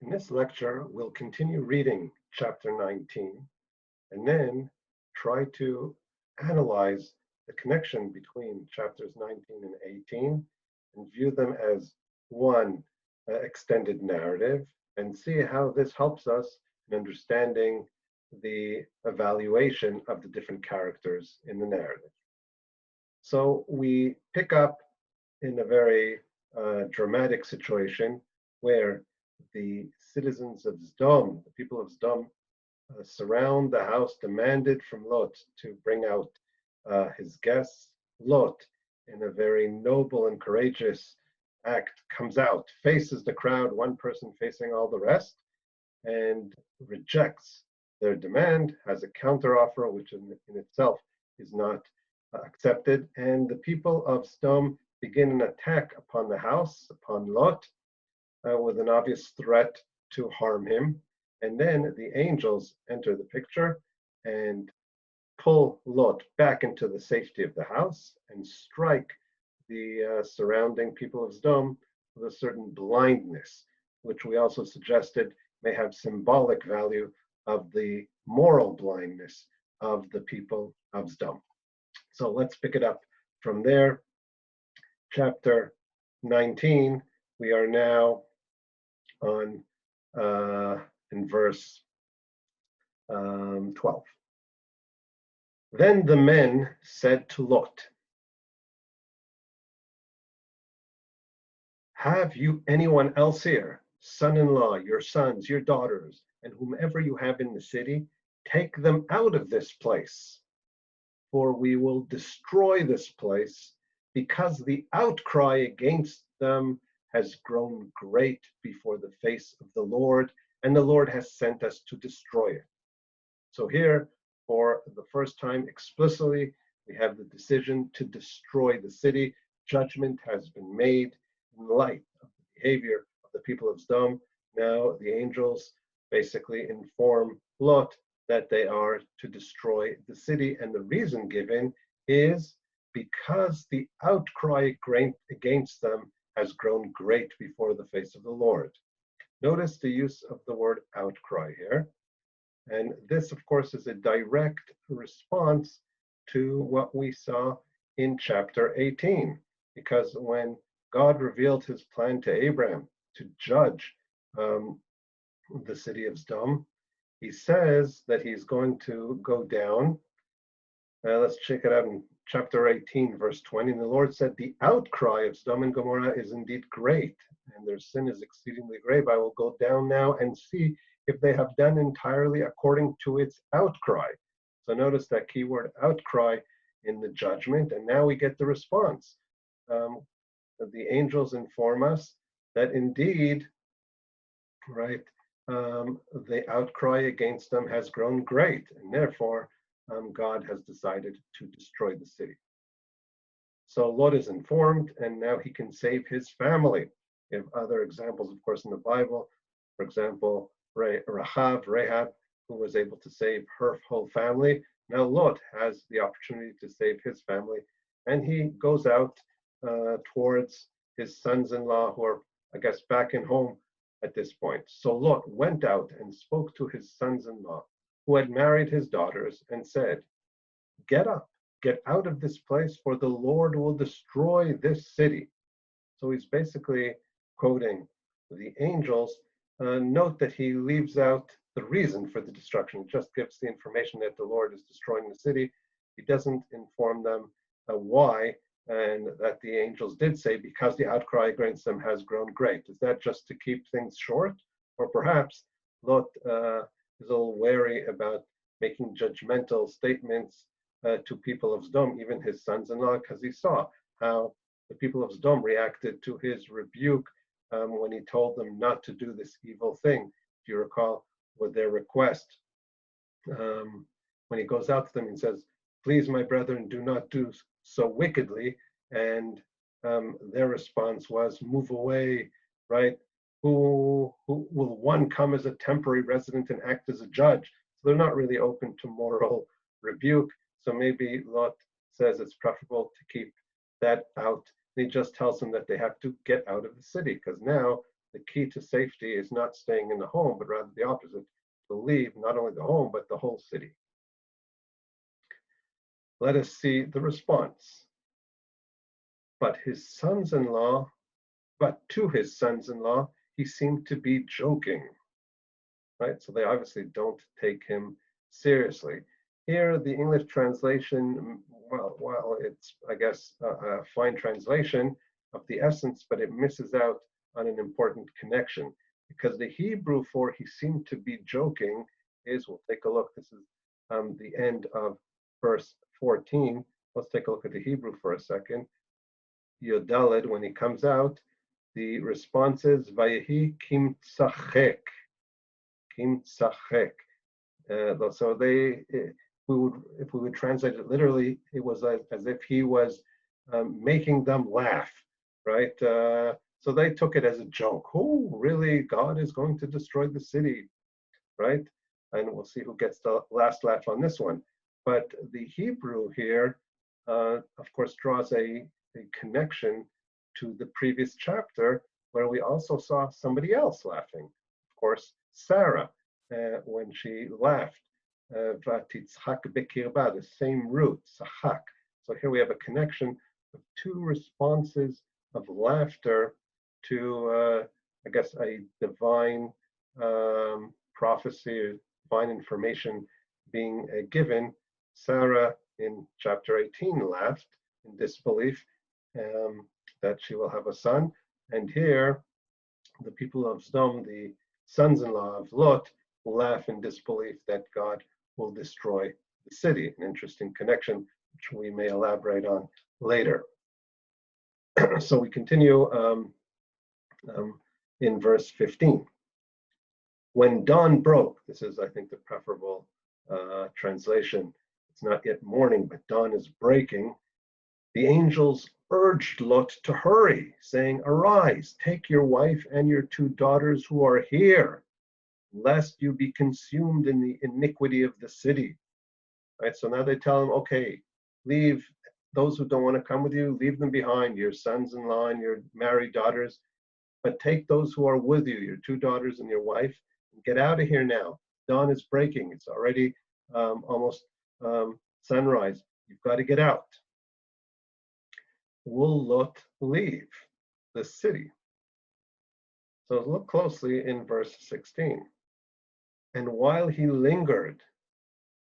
In this lecture, we'll continue reading chapter 19 and then try to analyze the connection between chapters 19 and 18 and view them as one extended narrative and see how this helps us in understanding the evaluation of the different characters in the narrative. So we pick up in a very dramatic situation where the citizens of Sodom, the people of Sodom, surround the house, demanded from Lot to bring out his guests. Lot, in a very noble and courageous act, comes out, faces the crowd, one person facing all the rest, and rejects their demand, has a counteroffer, which in itself is not accepted. And the people of Sodom begin an attack upon the house, upon Lot, with an obvious threat to harm him. And then the angels enter the picture and pull Lot back into the safety of the house and strike the surrounding people of Sodom with a certain blindness, which we also suggested may have symbolic value of the moral blindness of the people of Sodom. So let's pick it up from there. Chapter 19, we are now on in verse 12. Then the men said to Lot, "Have you anyone else here, son-in-law, your sons, your daughters, and whomever you have in the city? Take them out of this place, for we will destroy this place, because the outcry against them has grown great before the face of the Lord, and the Lord has sent us to destroy it." So here, for the first time explicitly, we have the decision to destroy the city. Judgment has been made in light of the behavior of the people of Sodom. Now the angels basically inform Lot that they are to destroy the city, and the reason given is because the outcry against them has grown great before the face of the Lord. Notice the use of the word outcry here. And this, of course, is a direct response to what we saw in chapter 18. Because when God revealed his plan to Abraham to judge the city of Sodom, he says that he's going to go down. Let's check it out in chapter 18, verse 20. And the Lord said, "The outcry of Sodom and Gomorrah is indeed great, and their sin is exceedingly grave. I will go down now and see if they have done entirely according to its outcry." So notice that keyword outcry in the judgment, and now we get the response. The angels inform us that indeed, right, the outcry against them has grown great, and therefore God has decided to destroy the city. So Lot is informed, and now he can save his family. We have other examples, of course, in the Bible. For example, Rahab, who was able to save her whole family. Now Lot has the opportunity to save his family, and he goes out towards his sons-in-law, who are, I guess, back in home at this point. So Lot went out and spoke to his sons-in-law, who had married his daughters, and said, "Get up, get out of this place, for the Lord will destroy this city." So he's basically quoting the angels. Note that he leaves out the reason for the destruction. He just gives the information that the Lord is destroying the city. He doesn't inform them why, and that the angels did say, because the outcry against them has grown great. Is that just to keep things short? Or perhaps Lot is a little wary about making judgmental statements to people of Sodom, even his sons-in-law, because he saw how the people of Sodom reacted to his rebuke when he told them not to do this evil thing. If you recall, with their request, when he goes out to them and says, "Please, my brethren, do not do so wickedly," and their response was, "Move away," right? Who will one come as a temporary resident and act as a judge? So they're not really open to moral rebuke. So maybe Lot says it's preferable to keep that out. And he just tells them that they have to get out of the city, because now the key to safety is not staying in the home, but rather the opposite, to leave not only the home, but the whole city. Let us see the response. But to his sons-in-law, he seemed to be joking, right? So they obviously don't take him seriously. Here, the English translation, well, it's, I guess, a fine translation of the essence, but it misses out on an important connection, because the Hebrew for he seemed to be joking is, we'll take a look, this is the end of verse 14. Let's take a look at the Hebrew for a second. Yodaled, when he comes out, the response is Vayehi kim tzachek. Kim tzachek. So if we would translate it literally, it was as if he was making them laugh, right? So they took it as a joke. Oh, really? God is going to destroy the city, right? And we'll see who gets the last laugh on this one. But the Hebrew here, of course, draws a connection to the previous chapter, where we also saw somebody else laughing. Of course, Sarah, when she laughed, vatitzchak bekirba, the same root, sachak. So here we have a connection of two responses of laughter to, I guess, a divine prophecy or divine information being given. Sarah in chapter 18 laughed in disbelief that she will have a son. And here, the people of Sodom, the sons-in-law of Lot, laugh in disbelief that God will destroy the city. An interesting connection, which we may elaborate on later. So we continue in verse 15. When dawn broke, this is, I think, the preferable translation. It's not yet morning, but dawn is breaking. The angels urged Lot to hurry, saying, "Arise, take your wife and your 2 daughters who are here, lest you be consumed in the iniquity of the city." Right, so now they tell him, okay, leave those who don't want to come with you, leave them behind, your sons-in-law and your married daughters, but take those who are with you, your 2 daughters and your wife, and get out of here now. Dawn is breaking. It's already almost sunrise. You've got to get out. Will Lot leave the city? So look closely in verse 16. And while he lingered,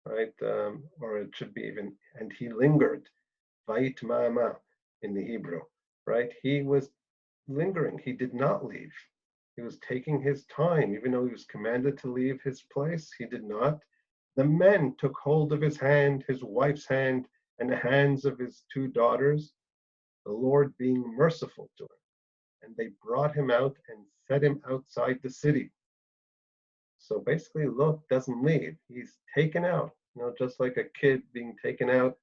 right, or it should be even, and he lingered, vayit ma'ama in the Hebrew, right? He was lingering. He did not leave. He was taking his time, even though he was commanded to leave his place. He did not. The men took hold of his hand, his wife's hand, and the hands of his 2 daughters, the Lord being merciful to him. And they brought him out and set him outside the city. So basically, Lot doesn't leave. He's taken out, just like a kid being taken out,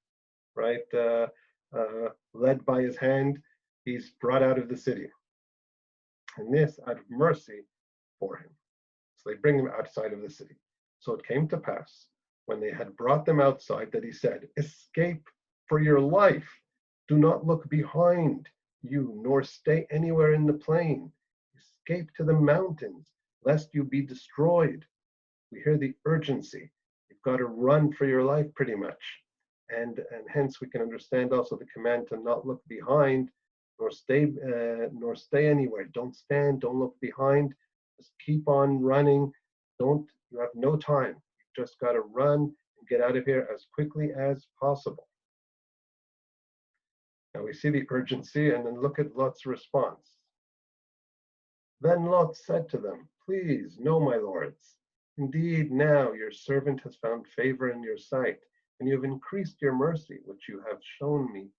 right? Led by his hand, he's brought out of the city. And this out of mercy for him. So they bring him outside of the city. So it came to pass, when they had brought them outside, that he said, "Escape for your life. Do not look behind you, nor stay anywhere in the plain. Escape to the mountains, lest you be destroyed." We hear the urgency. You've got to run for your life, pretty much. And hence we can understand also the command to not look behind, nor stay anywhere. Don't stand, don't look behind. Just keep on running. You have no time. You've just got to run and get out of here as quickly as possible. Now we see the urgency, and then look at Lot's response. Then Lot said to them, "Please, no, my lords. Indeed, now your servant has found favor in your sight, and you have increased your mercy, which you have shown me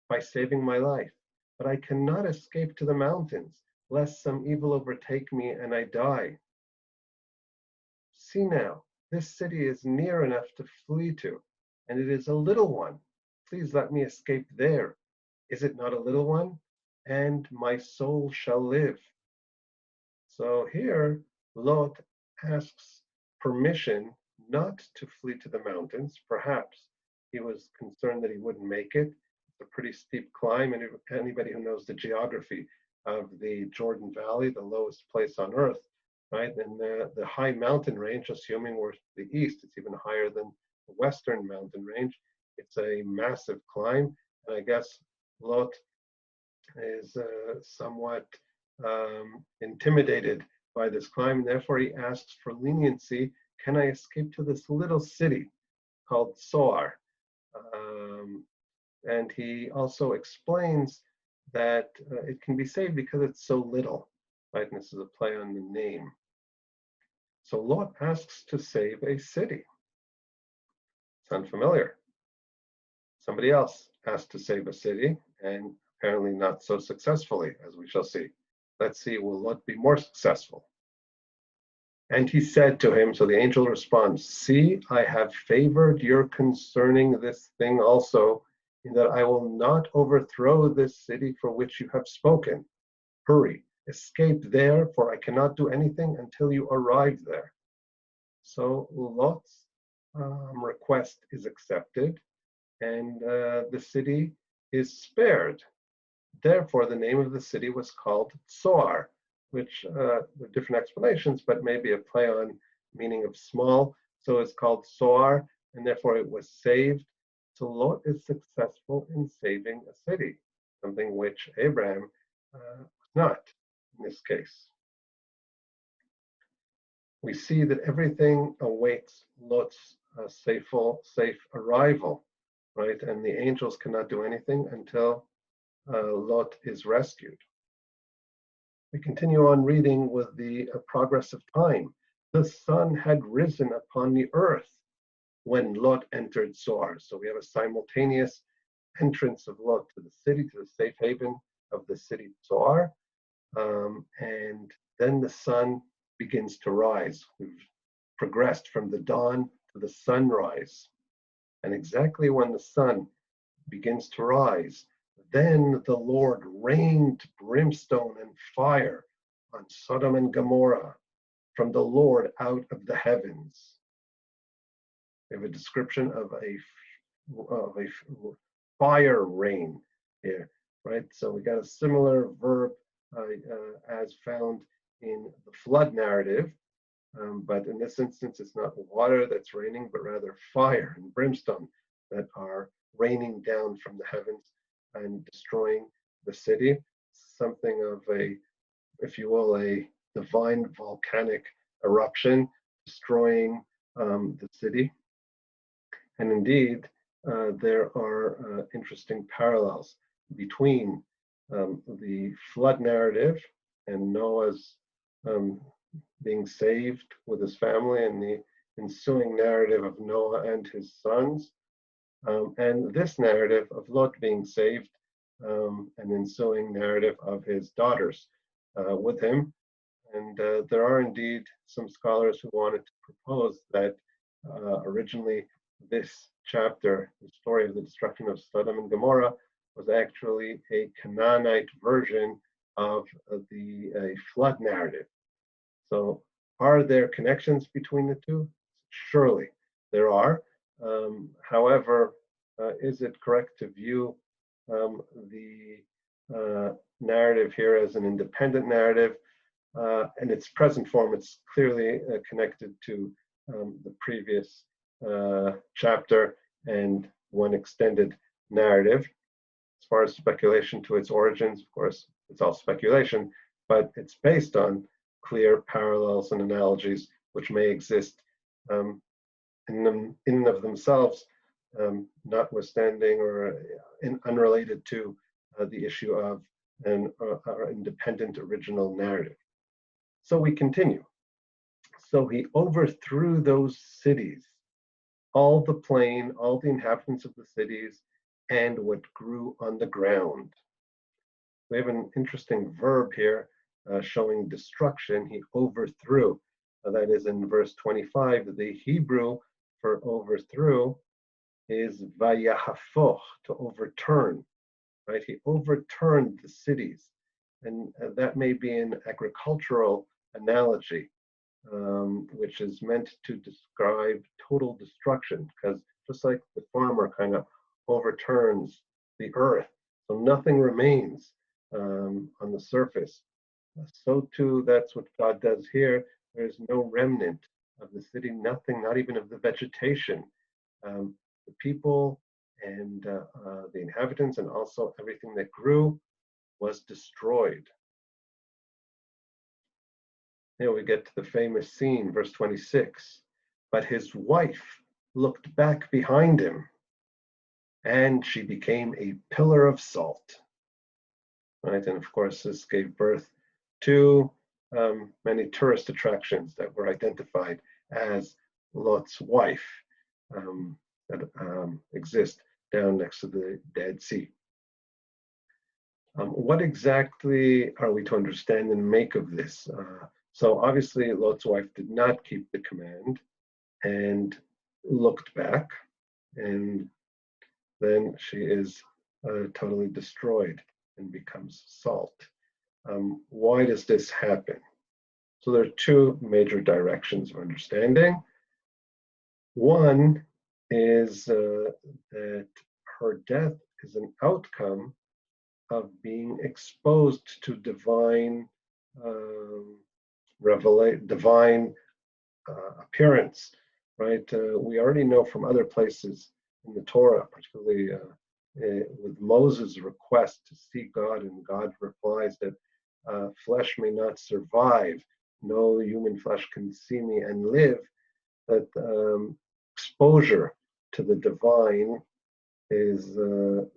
by saving my life. But I cannot escape to the mountains, lest some evil overtake me and I die. See now, this city is near enough to flee to, and it is a little one. Please let me escape there. Is it not a little one? And my soul shall live." So here, Lot asks permission not to flee to the mountains. Perhaps he was concerned that he wouldn't make it. It's a pretty steep climb, and anybody who knows the geography of the Jordan Valley, the lowest place on earth, right? And the high mountain range, assuming we're to the east, it's even higher than the western mountain range. It's a massive climb, and I guess Lot is somewhat intimidated by this climb, and therefore he asks for leniency. Can I escape to this little city called Zoar? And he also explains that it can be saved because it's so little, right? And this is a play on the name. So Lot asks to save a city. Sound familiar? Somebody else asked to save a city, and apparently not so successfully, as we shall see. Let's see, will Lot be more successful? And he said to him, so the angel responds, see, I have favored your concerning this thing also, in that I will not overthrow this city for which you have spoken. Hurry, escape there, for I cannot do anything until you arrive there. So Lot's request is accepted, and the city is spared. Therefore, the name of the city was called Zoar, which with different explanations, but maybe a play on meaning of small. So it's called Zoar, and therefore it was saved. So Lot is successful in saving a city, something which Abraham was not in this case. We see that everything awaits Lot's safe arrival, right? And the angels cannot do anything until Lot is rescued. We continue on reading with the progress of time. The sun had risen upon the earth when Lot entered Zoar. So we have a simultaneous entrance of Lot to the city, to the safe haven of the city Zoar. And then the sun begins to rise. We've progressed from the dawn to the sunrise. And exactly when the sun begins to rise, then the Lord rained brimstone and fire on Sodom and Gomorrah from the Lord out of the heavens. We have a description of a fire rain here, right? So we got a similar verb as found in the flood narrative, but in this instance, it's not water that's raining, but rather fire and brimstone that are raining down from the heavens and destroying the city. Something of a, if you will, a divine volcanic eruption destroying the city. And indeed, there are interesting parallels between the flood narrative and Noah's being saved with his family and the ensuing narrative of Noah and his sons, and this narrative of Lot being saved, and ensuing narrative of his daughters with him. And there are indeed some scholars who wanted to propose that originally this chapter, the story of the destruction of Sodom and Gomorrah, was actually a Canaanite version of the flood narrative. So are there connections between the two? Surely there are. However, is it correct to view the narrative here as an independent narrative? In its present form, it's clearly connected to the previous chapter and one extended narrative. As far as speculation to its origins, of course, it's all speculation, but it's based on clear parallels and analogies which may exist in and of themselves, notwithstanding or unrelated to the issue of an independent original narrative. So we continue. So he overthrew those cities, all the plain, all the inhabitants of the cities, and what grew on the ground. We have an interesting verb here showing destruction. He overthrew. That is in verse 25. The Hebrew for overthrew is vayahafoch, to overturn. Right? He overturned the cities, and that may be an agricultural analogy, which is meant to describe total destruction, because just like the farmer kind of overturns the earth, so nothing remains. on the surface. So too, that's what God does here. There's no remnant of the city, nothing, not even of the vegetation. The people and the inhabitants and also everything that grew was destroyed. Here we get to the famous scene, verse 26. But his wife looked back behind him, and she became a pillar of salt. Right, and of course, this gave birth to many tourist attractions that were identified as Lot's wife that exist down next to the Dead Sea. What exactly are we to understand and make of this? So obviously, Lot's wife did not keep the command and looked back, and then she is totally destroyed and becomes salt. Why does this happen? So there are two major directions of understanding. One is that her death is an outcome of being exposed to divine divine appearance, right? We already know from other places in the Torah, particularly with Moses' request to see God, and God replies that flesh may not survive, no human flesh can see me and live, that exposure to the divine is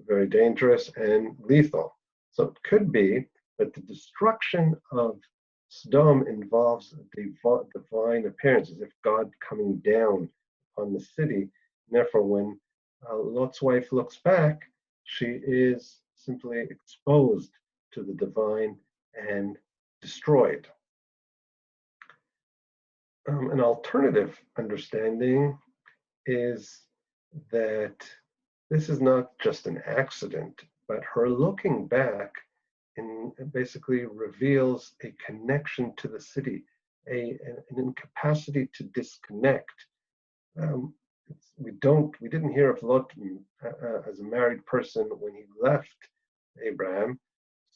very dangerous and lethal. So it could be that the destruction of Sodom involves a divine appearance, as if God coming down on the city. And therefore, when Lot's wife looks back, she is simply exposed to the divine and destroyed. An alternative understanding is that this is not just an accident, but her looking back basically reveals a connection to the city, an incapacity to disconnect. We didn't hear of Lot as a married person when he left Abraham,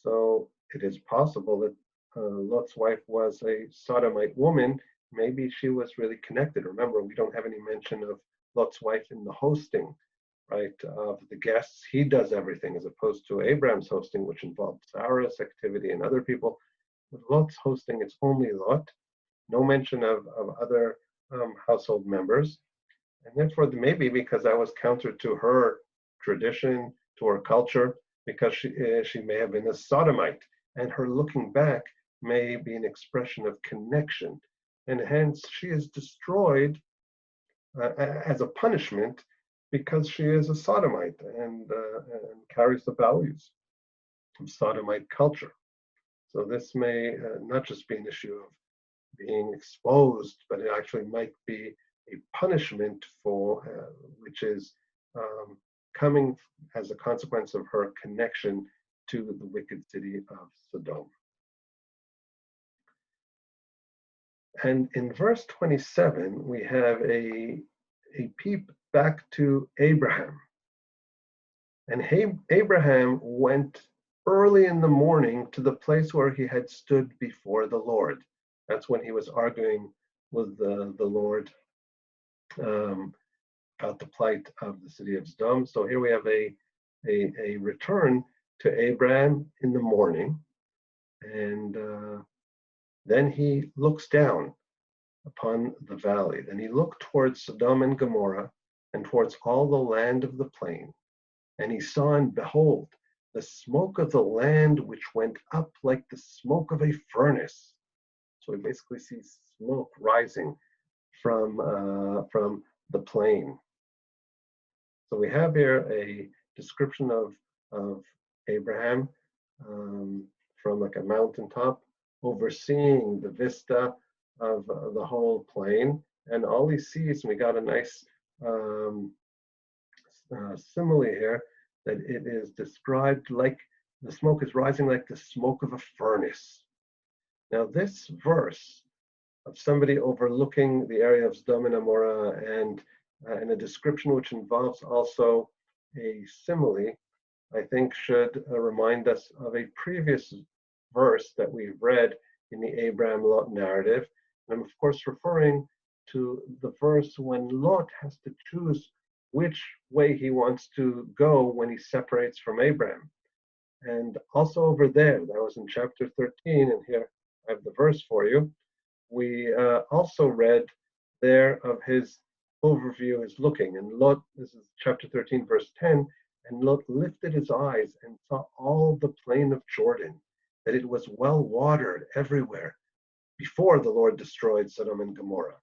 so it is possible that Lot's wife was a Sodomite woman. Maybe she was really connected. Remember, we don't have any mention of Lot's wife in the hosting, right, of the guests. He does everything, as opposed to Abraham's hosting, which involved Sarah's activity and other people. With Lot's hosting, it's only Lot. No mention of other household members. And therefore, maybe because that was counter to her tradition, to her culture, because she may have been a Sodomite, and her looking back may be an expression of connection. And hence, she is destroyed as a punishment because she is a Sodomite and carries the values of Sodomite culture. So this may not just be an issue of being exposed, but it actually might be a punishment for which is coming as a consequence of her connection to the wicked city of Sodom. And in verse 27, we have a peep back to Abraham. And Abraham went early in the morning to the place where he had stood before the Lord. That's when he was arguing with the Lord about the plight of the city of Sodom. So here we have a return to Abraham in the morning, and then he looks down upon the valley. Then he looked towards Sodom and Gomorrah and towards all the land of the plain. And he saw, and behold, the smoke of the land which went up like the smoke of a furnace. So we basically see smoke rising from the plain. So we have here a description of Abraham from like a mountaintop, overseeing the vista of the whole plain, and all he sees, and we got a nice simile here, that it is described like the smoke is rising like the smoke of a furnace. Now this verse of somebody overlooking the area of Sodom and Gomorrah and a description which involves also a simile I think should remind us of a previous verse that we've read in the Abraham Lot narrative. And I'm of course referring to the verse when Lot has to choose which way he wants to go when he separates from Abraham. And also over there, that was in chapter 13, and here I have the verse for you. We also read there of his overview, his looking. And Lot, this is chapter 13, verse 10, and Lot lifted his eyes and saw all the plain of Jordan, that it was well watered everywhere, before the Lord destroyed Sodom and Gomorrah.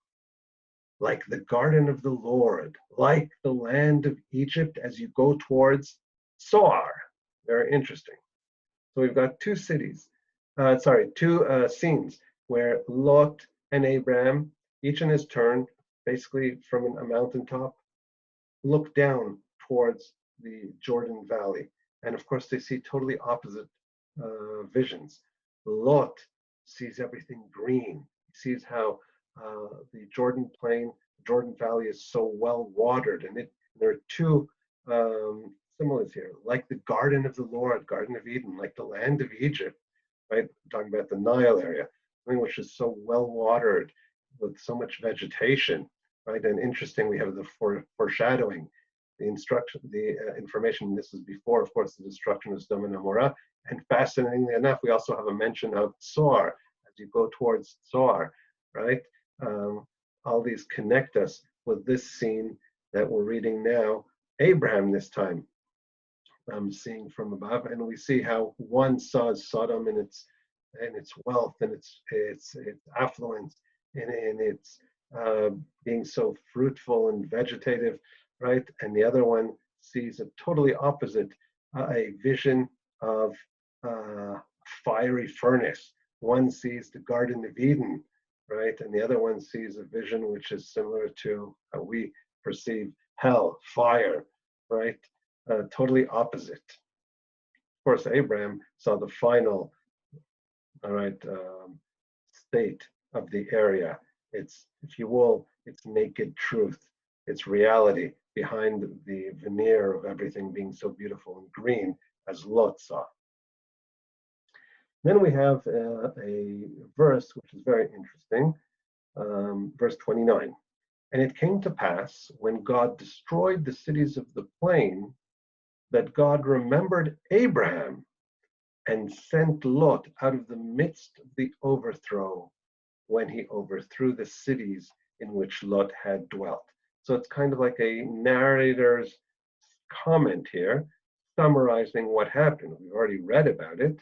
Like the garden of the Lord, like the land of Egypt as you go towards Zoar. Very interesting. So we've got two scenes where Lot and Abraham, each in his turn, basically from a mountaintop, look down towards the Jordan Valley. And of course, they see totally opposite visions. Lot sees everything green. He sees how the Jordan Plain, Jordan Valley is so well watered. And there are two similes here, like the Garden of the Lord, Garden of Eden, like the land of Egypt, right? I'm talking about the Nile area, something which is so well watered with so much vegetation, right? And interesting, we have the foreshadowing, the instruction, the information. This is before, of course, the destruction of Sodom and Gomorrah. And fascinatingly enough, we also have a mention of Zoar as you go towards Zoar, right? All these connect us with this scene that we're reading now, Abraham this time, seeing from above, and we see how one saw Sodom in its wealth and its affluence and its being so fruitful and vegetative, right? And the other one sees a totally opposite, a vision of fiery furnace. One sees the Garden of Eden, right? And the other one sees a vision which is similar to how we perceive hell, fire, right? Totally opposite. Of course, Abraham saw the final, all right, state of the area. It's, if you will, it's naked truth. It's reality behind the veneer of everything being so beautiful and green, as Lot saw. Then we have a verse which is very interesting, verse 29. And it came to pass, when God destroyed the cities of the plain, that God remembered Abraham and sent Lot out of the midst of the overthrow, when he overthrew the cities in which Lot had dwelt. So it's kind of like a narrator's comment here, summarizing what happened. We've already read about it,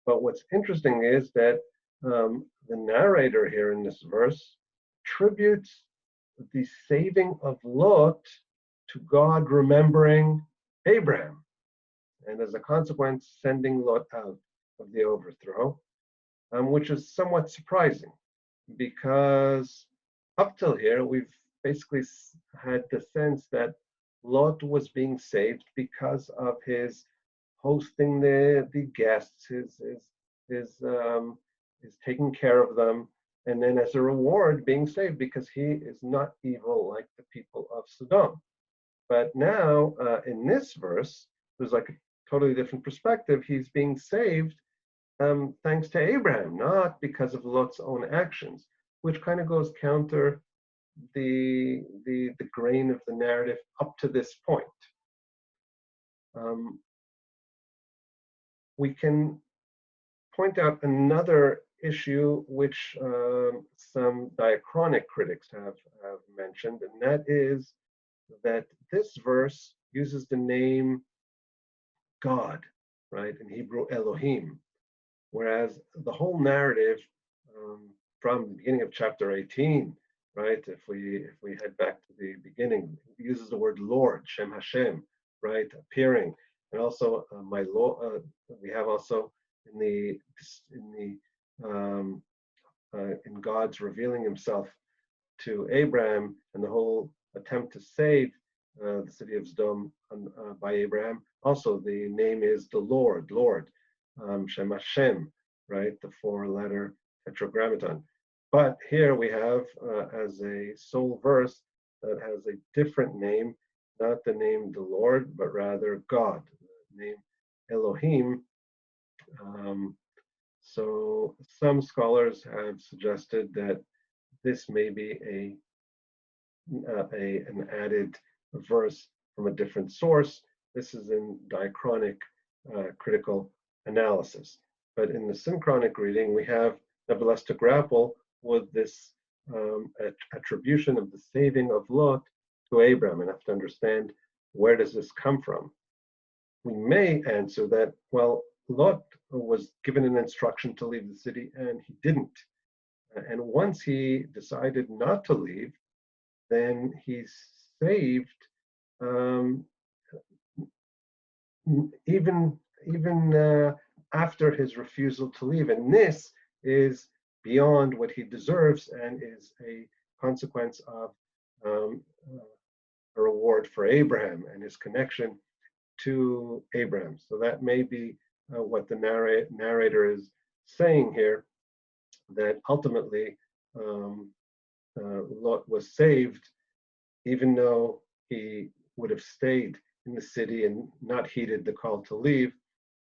but what's interesting is that the narrator here in this verse attributes the saving of Lot to God remembering Abraham, and as a consequence, sending Lot out of the overthrow, which is somewhat surprising, because up till here, we've basically had the sense that Lot was being saved because of his hosting the guests, his taking care of them, and then as a reward being saved because he is not evil like the people of Sodom. But now in this verse, there's like a totally different perspective. He's being saved thanks to Abraham, not because of Lot's own actions, which kind of goes counter the grain of the narrative up to this point. We can point out another issue which some diachronic critics have mentioned, and that is that this verse uses the name God, right, in Hebrew Elohim, whereas the whole narrative from the beginning of chapter 18, right, if we head back to the beginning, it uses the word Lord, Shem Hashem, right, appearing, and also my Lord. We have also in God's revealing Himself to Abraham and the whole attempt to save the city of Sodom by Abraham. Also, the name is the Lord, Shem Hashem, right? The four-letter tetragrammaton. But here we have as a sole verse that has a different name, not the name the Lord, but rather God, name Elohim. Um, so some scholars have suggested that this may be an added verse from a different source. This is in diachronic critical analysis. But in the synchronic reading, we have nevertheless to grapple with this attribution of the saving of Lot to Abram and have to understand, where does this come from? We may answer that, well, Lot was given an instruction to leave the city and he didn't. And once he decided not to leave, then he's saved, um, even after his refusal to leave. And this is beyond what he deserves and is a consequence of um, a reward for Abraham and his connection to Abraham. So that may be what the narrator is saying here, that ultimately Lot was saved, even though he would have stayed in the city and not heeded the call to leave.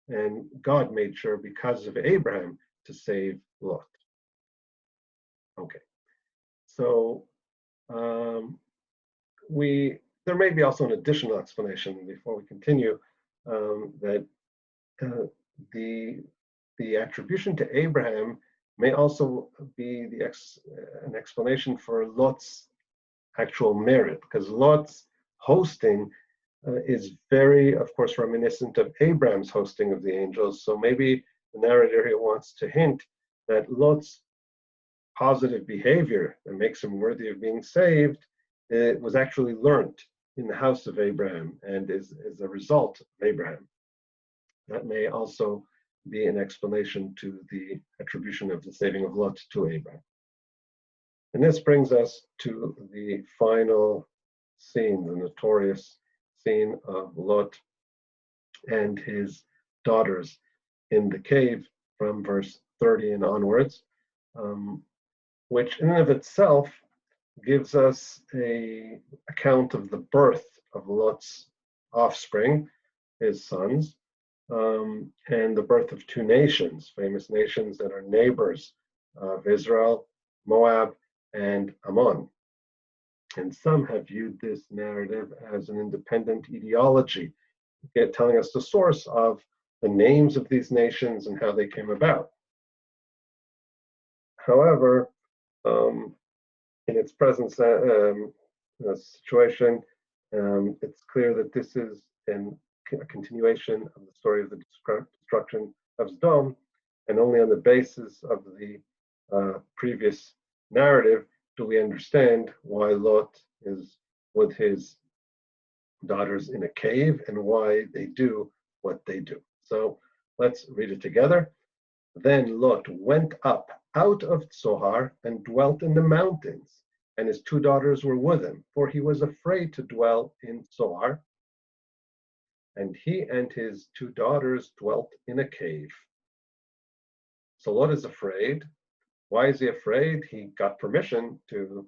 And God made sure, because of Abraham, to save Lot. Okay, so there may be also an additional explanation before we continue, that the attribution to Abraham may also be an explanation for Lot's actual merit, because Lot's hosting is very, of course, reminiscent of Abraham's hosting of the angels. So maybe the narrator here wants to hint that Lot's positive behavior that makes him worthy of being saved was actually learned in the house of Abraham and is a result of Abraham. That may also be an explanation to the attribution of the saving of Lot to Abraham. And this brings us to the final scene, the notorious scene of Lot and his daughters in the cave from verse 30 and onwards, which in and of itself gives us an account of the birth of Lot's offspring, his sons, and the birth of two nations, famous nations that are neighbors of Israel, Moab, and Ammon. And some have viewed this narrative as an independent etiology, telling us the source of the names of these nations and how they came about. However, in its present situation, it's clear that this is a continuation of the story of the destruction of Sodom, and only on the basis of the previous narrative do we understand why Lot is with his daughters in a cave and why they do what they do. So let's read it together. Then Lot went up out of Zoar and dwelt in the mountains, and his two daughters were with him, for he was afraid to dwell in Zoar. And he and his two daughters dwelt in a cave. So Lot is afraid. Why is he afraid? He got permission to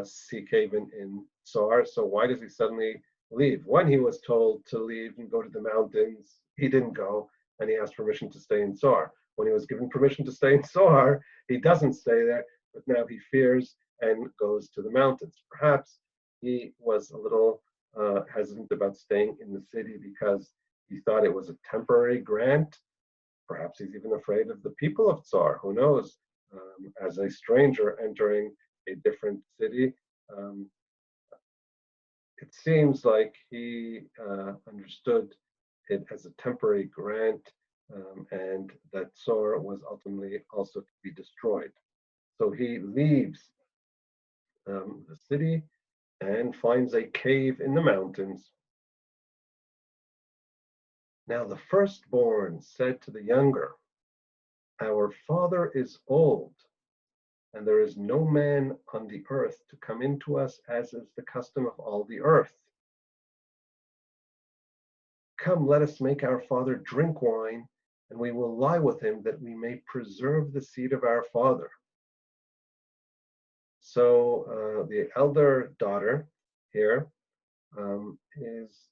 seek haven in Zoar. So why does he suddenly leave? When he was told to leave and go to the mountains, he didn't go, and he asked permission to stay in Zoar. When he was given permission to stay in Zoar, he doesn't stay there, but now he fears and goes to the mountains. Perhaps he was a little hesitant about staying in the city because he thought it was a temporary grant. Perhaps he's even afraid of the people of Zoar. Who knows? As a stranger entering a different city, it seems like he understood it as a temporary grant, and that Zoar was ultimately also to be destroyed. So he leaves the city and finds a cave in the mountains. Now the firstborn said to the younger, "Our father is old, and there is no man on the earth to come into us, as is the custom of all the earth. Come, let us make our father drink wine, and we will lie with him, that we may preserve the seed of our father." So the elder daughter here is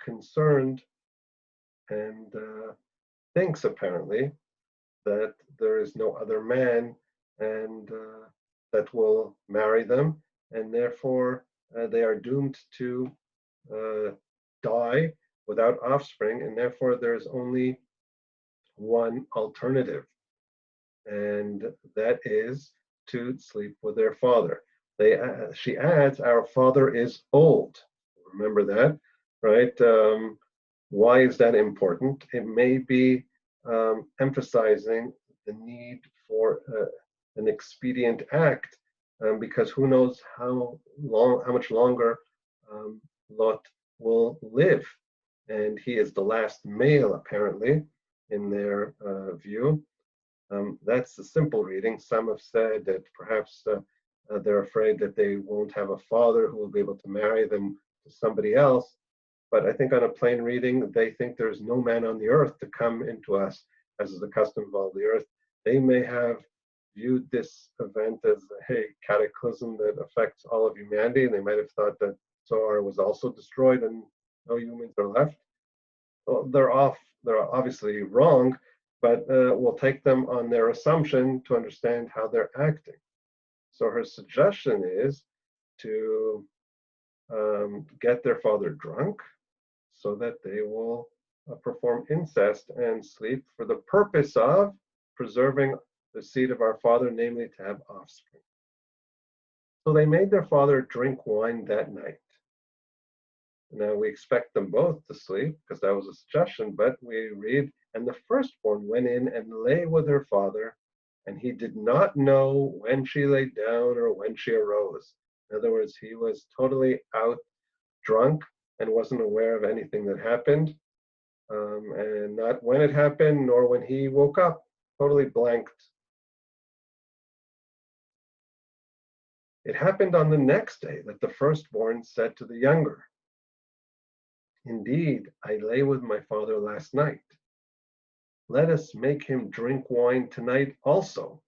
concerned and thinks apparently that there is no other man and that will marry them, and therefore they are doomed to die without offspring, and therefore there's only one alternative, and that is to sleep with their father. She adds, our father is old. Remember that, right? Why is that important? It may be emphasizing the need for an expedient act, because who knows how much longer Lot will live, and he is the last male apparently in their view. That's the simple reading. Some have said that perhaps they're afraid that they won't have a father who will be able to marry them to somebody else. But I think on a plain reading, they think there's no man on the earth to come into us, as is the custom of all the earth. They may have viewed this event as a cataclysm that affects all of humanity, and they might have thought that Zoar was also destroyed and no humans are left. Well, they're obviously wrong, but we'll take them on their assumption to understand how they're acting. So her suggestion is to get their father drunk so that they will perform incest and sleep for the purpose of preserving the seed of our father, namely to have offspring. So they made their father drink wine that night. Now we expect them both to sleep because that was a suggestion, but we read, and the firstborn went in and lay with her father, and he did not know when she lay down or when she arose. In other words, he was totally out drunk and wasn't aware of anything that happened, and not when it happened nor when he woke up, totally blanked. It happened on the next day that the firstborn said to the younger, indeed, I lay with my father last night. Let us make him drink wine tonight also,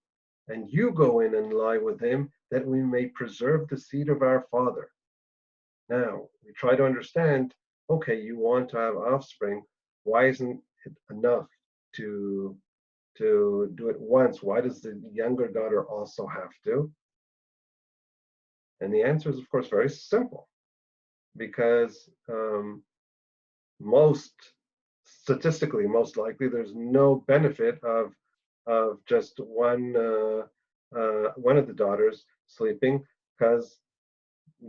and you go in and lie with him, that we may preserve the seed of our father. Now, we try to understand, okay, you want to have offspring. Why isn't it enough to do it once? Why does the younger daughter also have to? And the answer is, of course, very simple. Because statistically, most likely, there's no benefit of just one of the daughters sleeping, because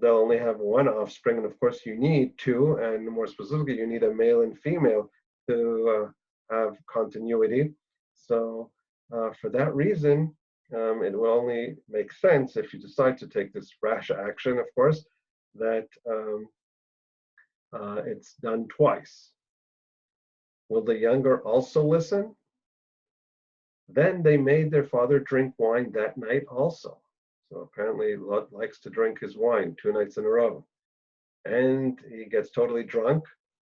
they'll only have one offspring, and of course you need two, and more specifically you need a male and female to have continuity. So for that reason, it will only make sense, if you decide to take this rash action, of course, that it's done twice. Will the younger also listen? Then they made their father drink wine that night also. So apparently Lot likes to drink his wine 2 nights in a row. And he gets totally drunk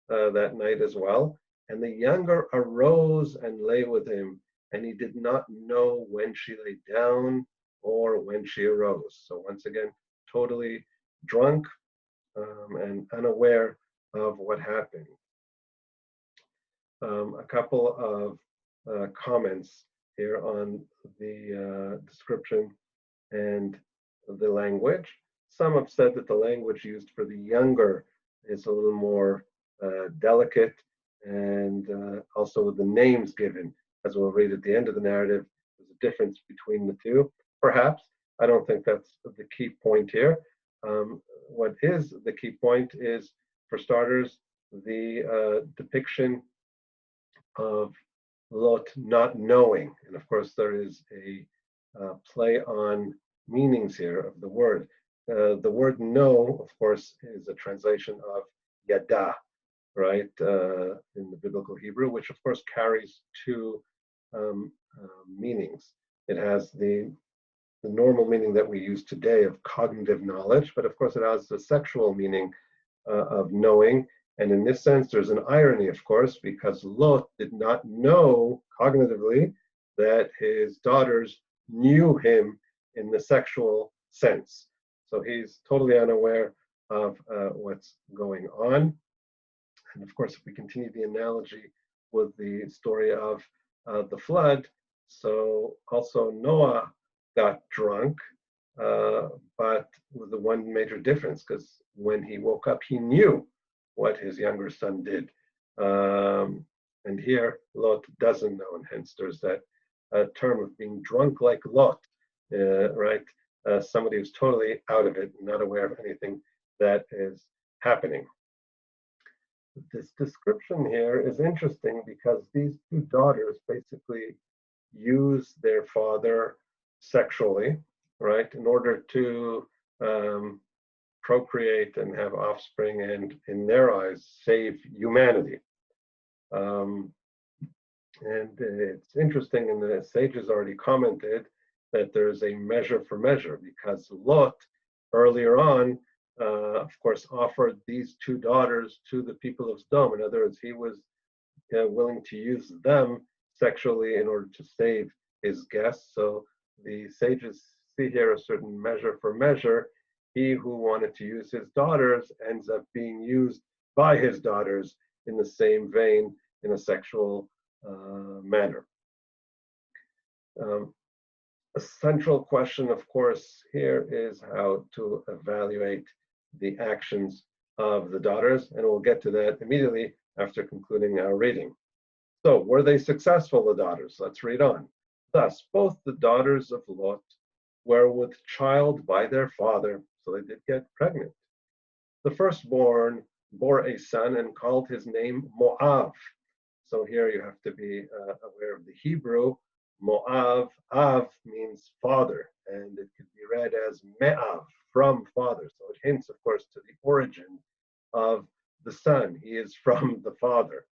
that night as well. And the younger arose and lay with him, and he did not know when she lay down or when she arose. So once again, totally drunk and unaware of what happened. A couple of comments here on the description and the language. Some have said that the language used for the younger is a little more delicate, and also the names given, as we'll read at the end of the narrative, there's a difference between the two. Perhaps. I don't think that's the key point here. What is the key point is, for starters, the depiction of Lot not knowing. And of course, there is a play on meanings here of the word. The word know, of course, is a translation of yada, right, in the biblical Hebrew, which of course carries two meanings. It has the normal meaning that we use today of cognitive knowledge, but of course it has the sexual meaning of knowing. And in this sense, there's an irony, of course, because Lot did not know cognitively that his daughters knew him in the sexual sense. So he's totally unaware of what's going on. And of course, if we continue the analogy with the story of the flood, so also Noah got drunk, but with the one major difference, because when he woke up, he knew what his younger son did. And here, Lot doesn't know, and hence there's that term of being drunk like Lot, right? Somebody who's totally out of it, not aware of anything that is happening. This description here is interesting because these two daughters basically use their father sexually, right, in order to procreate and have offspring and, in their eyes, save humanity. And it's interesting, and the sages already commented that there's a measure for measure, because Lot earlier on, of course, offered these two daughters to the people of Sodom. In other words, he was willing to use them sexually in order to save his guests. So the sages see here a certain measure for measure. He who wanted to use his daughters ends up being used by his daughters in the same vein, in a sexual manner. A central question, of course, here is how to evaluate the actions of the daughters, and we'll get to that immediately after concluding our reading. So, were they successful, the daughters? Let's read on. Thus, both the daughters of Lot were with child by their father, so they did get pregnant. The firstborn bore a son and called his name Moav. So here you have to be aware of the Hebrew. Moav, Av means father, and it could be read as Me'av, from father. So it hints, of course, to the origin of the son. He is from the father.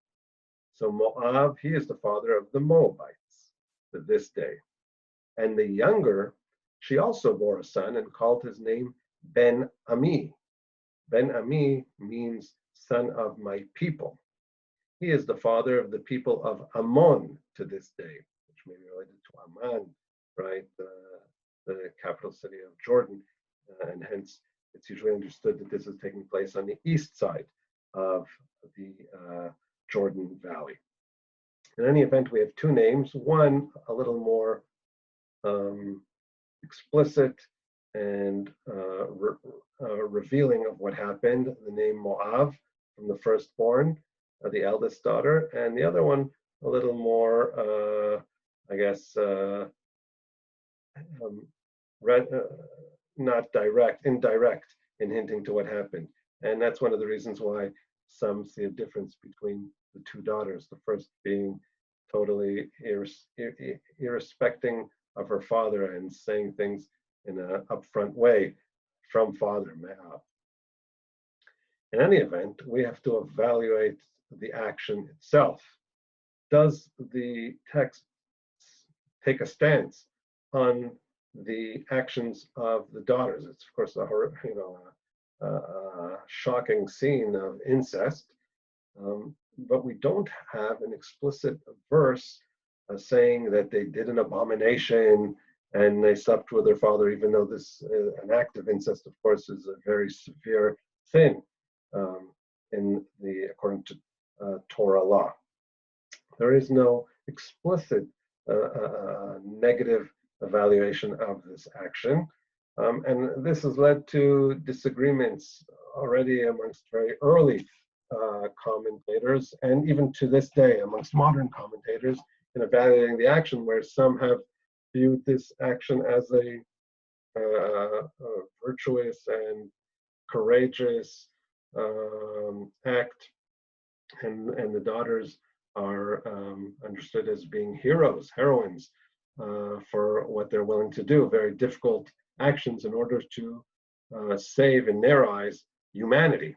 So Moav, he is the father of the Moabites to this day. And the younger, she also bore a son and called his name Ben Ami. Ben Ami means son of my people. He is the father of the people of Ammon to this day, which may be related to Amman, right? The capital city of Jordan. And hence, it's usually understood that this is taking place on the east side of the Jordan Valley. In any event, we have two names, one a little more explicit and revealing of what happened, the name Moav from the firstborn, the eldest daughter, and the other one a little more, I guess, not direct, indirect in hinting to what happened. And that's one of the reasons why some see a difference between the two daughters, the first being totally irrespecting of her father and saying things in an upfront way from father Me'av. In any event, we have to evaluate the action itself. Does the text take a stance on the actions of the daughters? It's of course a shocking scene of incest, but we don't have an explicit verse saying that they did an abomination and they slept with their father, even though this an act of incest, of course, is a very severe sin according to Torah law. There is no explicit negative evaluation of this action. And this has led to disagreements already amongst very early commentators, and even to this day amongst modern commentators in evaluating the action, where some have viewed this action as a virtuous and courageous act, and the daughters are understood as being heroes, heroines, for what they're willing to do, very difficult actions in order to save, in their eyes, humanity.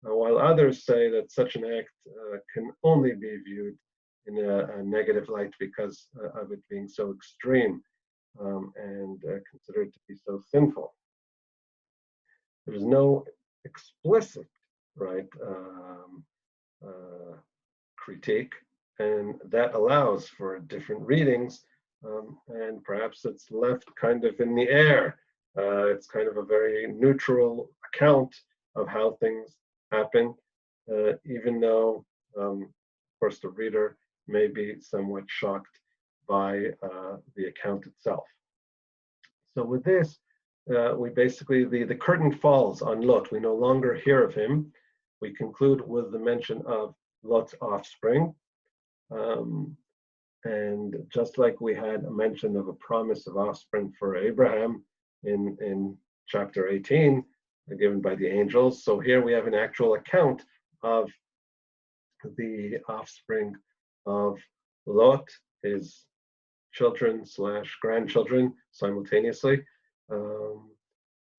While others say that such an act can only be viewed in a negative light because of it being so extreme and considered to be so sinful. There's no explicit, right, critique, and that allows for different readings, and perhaps it's left kind of in the air. It's kind of a very neutral account of how things happen, even though, of course, the reader may be somewhat shocked by the account itself. So with this, we basically, the curtain falls on Lot. We no longer hear of him. We conclude with the mention of Lot's offspring. And just like we had a mention of a promise of offspring for Abraham in chapter 18, given by the angels, so here we have an actual account of the offspring of Lot, his children / grandchildren simultaneously.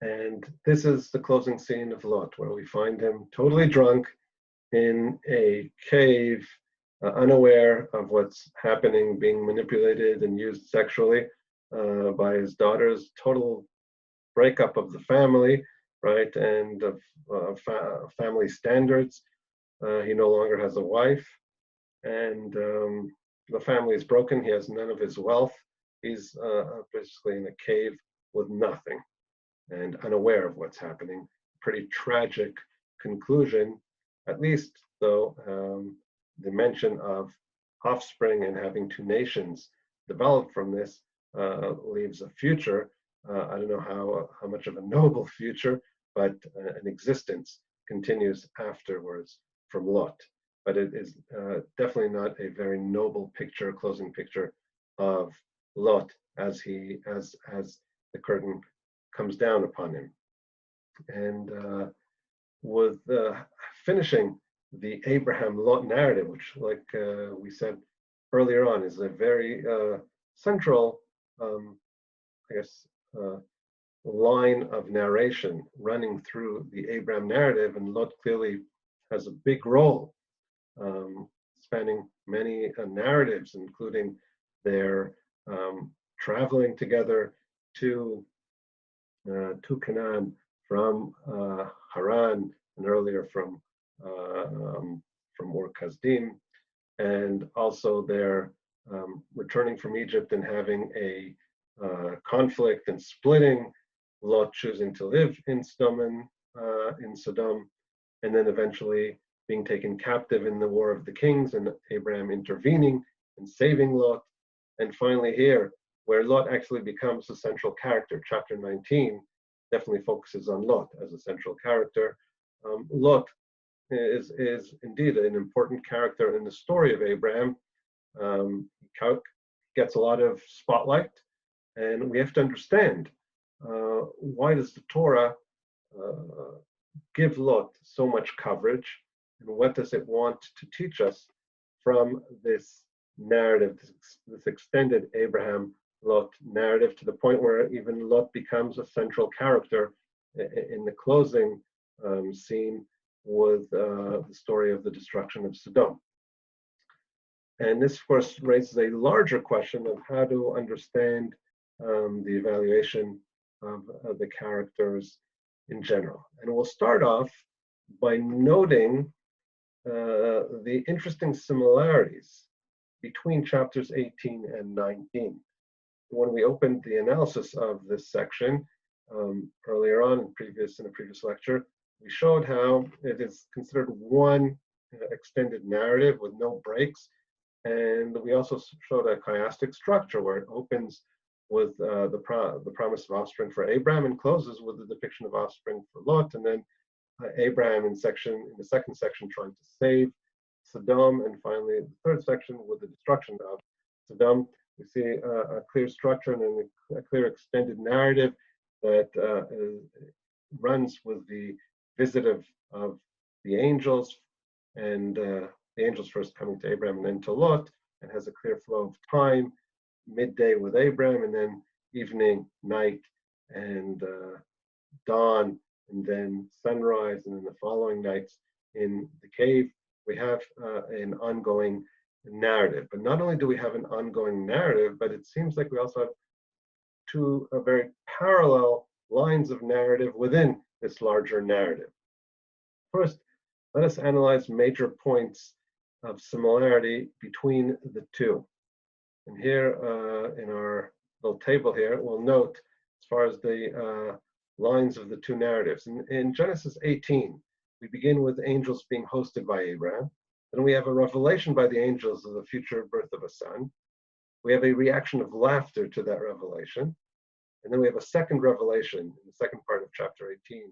And this is the closing scene of Lot, where we find him totally drunk in a cave, unaware of what's happening, being manipulated and used sexually by his daughters, total breakup of the family, right, and of family standards. He no longer has a wife, and the family is broken. He has none of his wealth. He's basically in a cave with nothing and unaware of what's happening. Pretty tragic conclusion, at least though the mention of offspring and having two nations develop from this leaves a future. I don't know how much of a noble future, but an existence continues afterwards from Lot. But it is definitely not a very noble picture, closing picture of Lot as the curtain comes down upon him. And with finishing the Abraham-Lot narrative, which, like we said earlier on, is a very central, I guess, line of narration running through the Abraham narrative, and Lot clearly has a big role, spanning many narratives, including their traveling together to Canaan from Haran, and earlier from Ur Kasdim, and also their returning from Egypt and having a conflict and splitting, Lot choosing to live in Sodom, and then eventually being taken captive in the War of the Kings, and Abraham intervening and saving Lot. And finally here, where Lot actually becomes a central character, chapter 19 definitely focuses on Lot as a central character. Lot is indeed an important character in the story of Abraham. He gets a lot of spotlight, and we have to understand why does the Torah give Lot so much coverage, and what does it want to teach us from this narrative, this extended Abraham-Lot narrative, to the point where even Lot becomes a central character in the closing scene with the story of the destruction of Sodom. And this, of course, raises a larger question of how to understand the evaluation of the characters in general. And we'll start off by noting the interesting similarities between chapters 18 and 19. When we opened the analysis of this section earlier on in a previous lecture, we showed how it is considered one extended narrative with no breaks. And we also showed a chiastic structure where it opens with the promise of offspring for Abraham and closes with the depiction of offspring for Lot, and then Abraham in the second section trying to save Sodom, and finally the third section with the destruction of Sodom. We see a clear structure and a clear extended narrative that runs with the visit of the angels, and the angels first coming to Abraham and then to Lot, and has a clear flow of time, midday with Abraham, and then evening, night, and dawn, and then sunrise, and then the following nights in the cave. We have an ongoing narrative. But not only do we have an ongoing narrative, but it seems like we also have two very parallel lines of narrative within this larger narrative. First, let us analyze major points of similarity between the two. And here in our little table here, we'll note as far as the lines of the two narratives. In Genesis 18, We begin with angels being hosted by Abraham. Then we have a revelation by the angels of the future birth of a son. We have a reaction of laughter to that revelation. And then we have a second revelation in the second part of chapter 18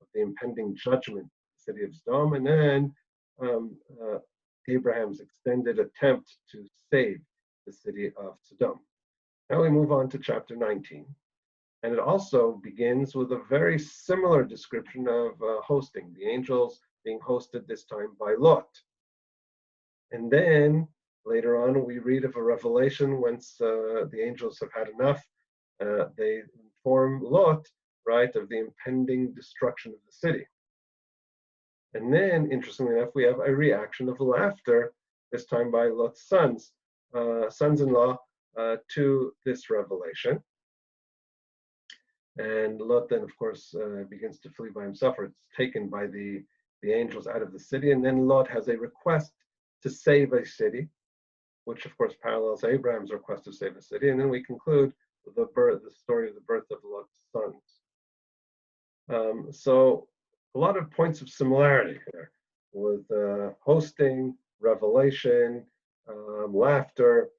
of the impending judgment of the city of Sodom. And then Abraham's extended attempt to save the city of Sodom. Now we move on to chapter 19. And it also begins with a very similar description of hosting, the angels being hosted this time by Lot. And then later on, we read of a revelation once the angels have had enough. They inform Lot, right, of the impending destruction of the city. And then, interestingly enough, we have a reaction of laughter, this time by Lot's sons-in-law, to this revelation. And Lot then, of course, begins to flee by himself, or it's taken by the angels out of the city. And then Lot has a request to save a city, which of course parallels Abraham's request to save a city. And then we conclude with the story of the birth of Lot's sons. So a lot of points of similarity here with hosting, revelation, laughter,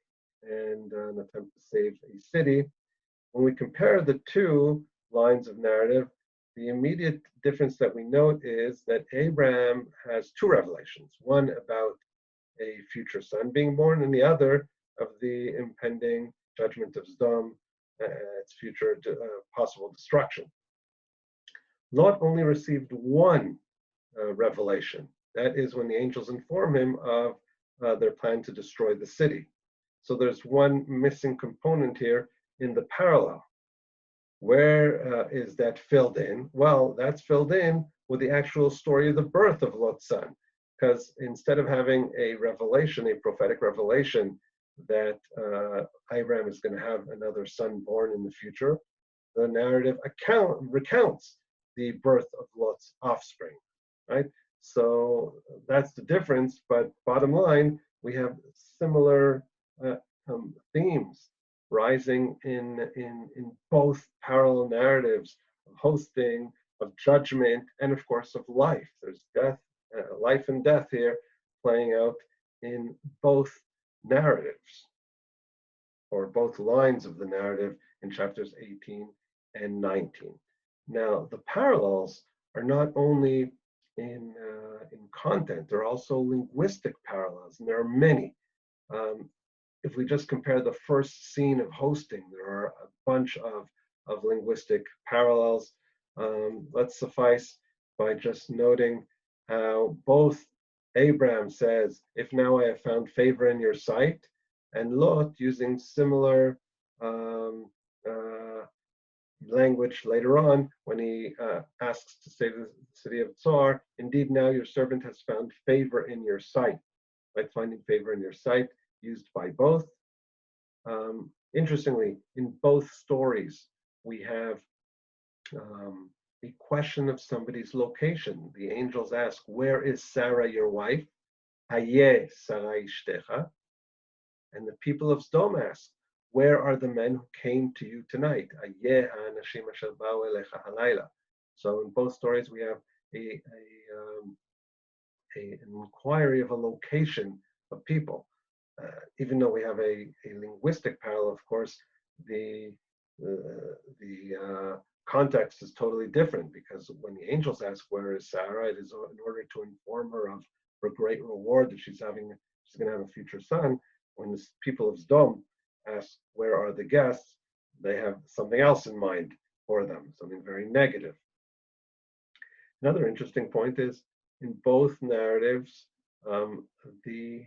and an attempt to save a city. When we compare the two lines of narrative, the immediate difference that we note is that Abraham has two revelations, one about a future son being born, and the other of the impending judgment of Sodom, its future possible destruction. Lot only received one revelation. That is when the angels inform him of their plan to destroy the city. So there's one missing component here in the parallel. Where is that filled in? Well, that's filled in with the actual story of the birth of Lot's son. Because instead of having a revelation, a prophetic revelation that Abraham is going to have another son born in the future, the narrative recounts the birth of Lot's offspring, right? So that's the difference. But bottom line, we have similar themes rising in both parallel narratives of hosting, of judgment, and of course of life. There's death, life and death here playing out in both narratives, or both lines of the narrative in chapters 18 and 19. Now, the parallels are not only in content, they're also linguistic parallels, and there are many. If we just compare the first scene of hosting, there are a bunch of linguistic parallels. Let's suffice by just noting how both Abraham says, "If now I have found favor in your sight," and Lot, using similar language later on when he asks to save the city of Tsar, "Indeed, now your servant has found favor in your sight." Right, finding favor in your sight, used by both. Interestingly, in both stories, we have a question of somebody's location. The angels ask, "Where is Sarah, your wife?" Hayeh Sarai ishtecha. And the people of Sodom ask, "Where are the men who came to you tonight?" Hayeh ha'anashim asher ba'u elecha halayla. So in both stories, we have an inquiry of a location of people. Even though we have a linguistic parallel, of course, the context is totally different, because when the angels ask, "Where is Sarah?" it is in order to inform her of her great reward that she's going to have a future son. When the people of Sodom ask, "Where are the guests?" they have something else in mind for them, something very negative. Another interesting point is in both narratives, the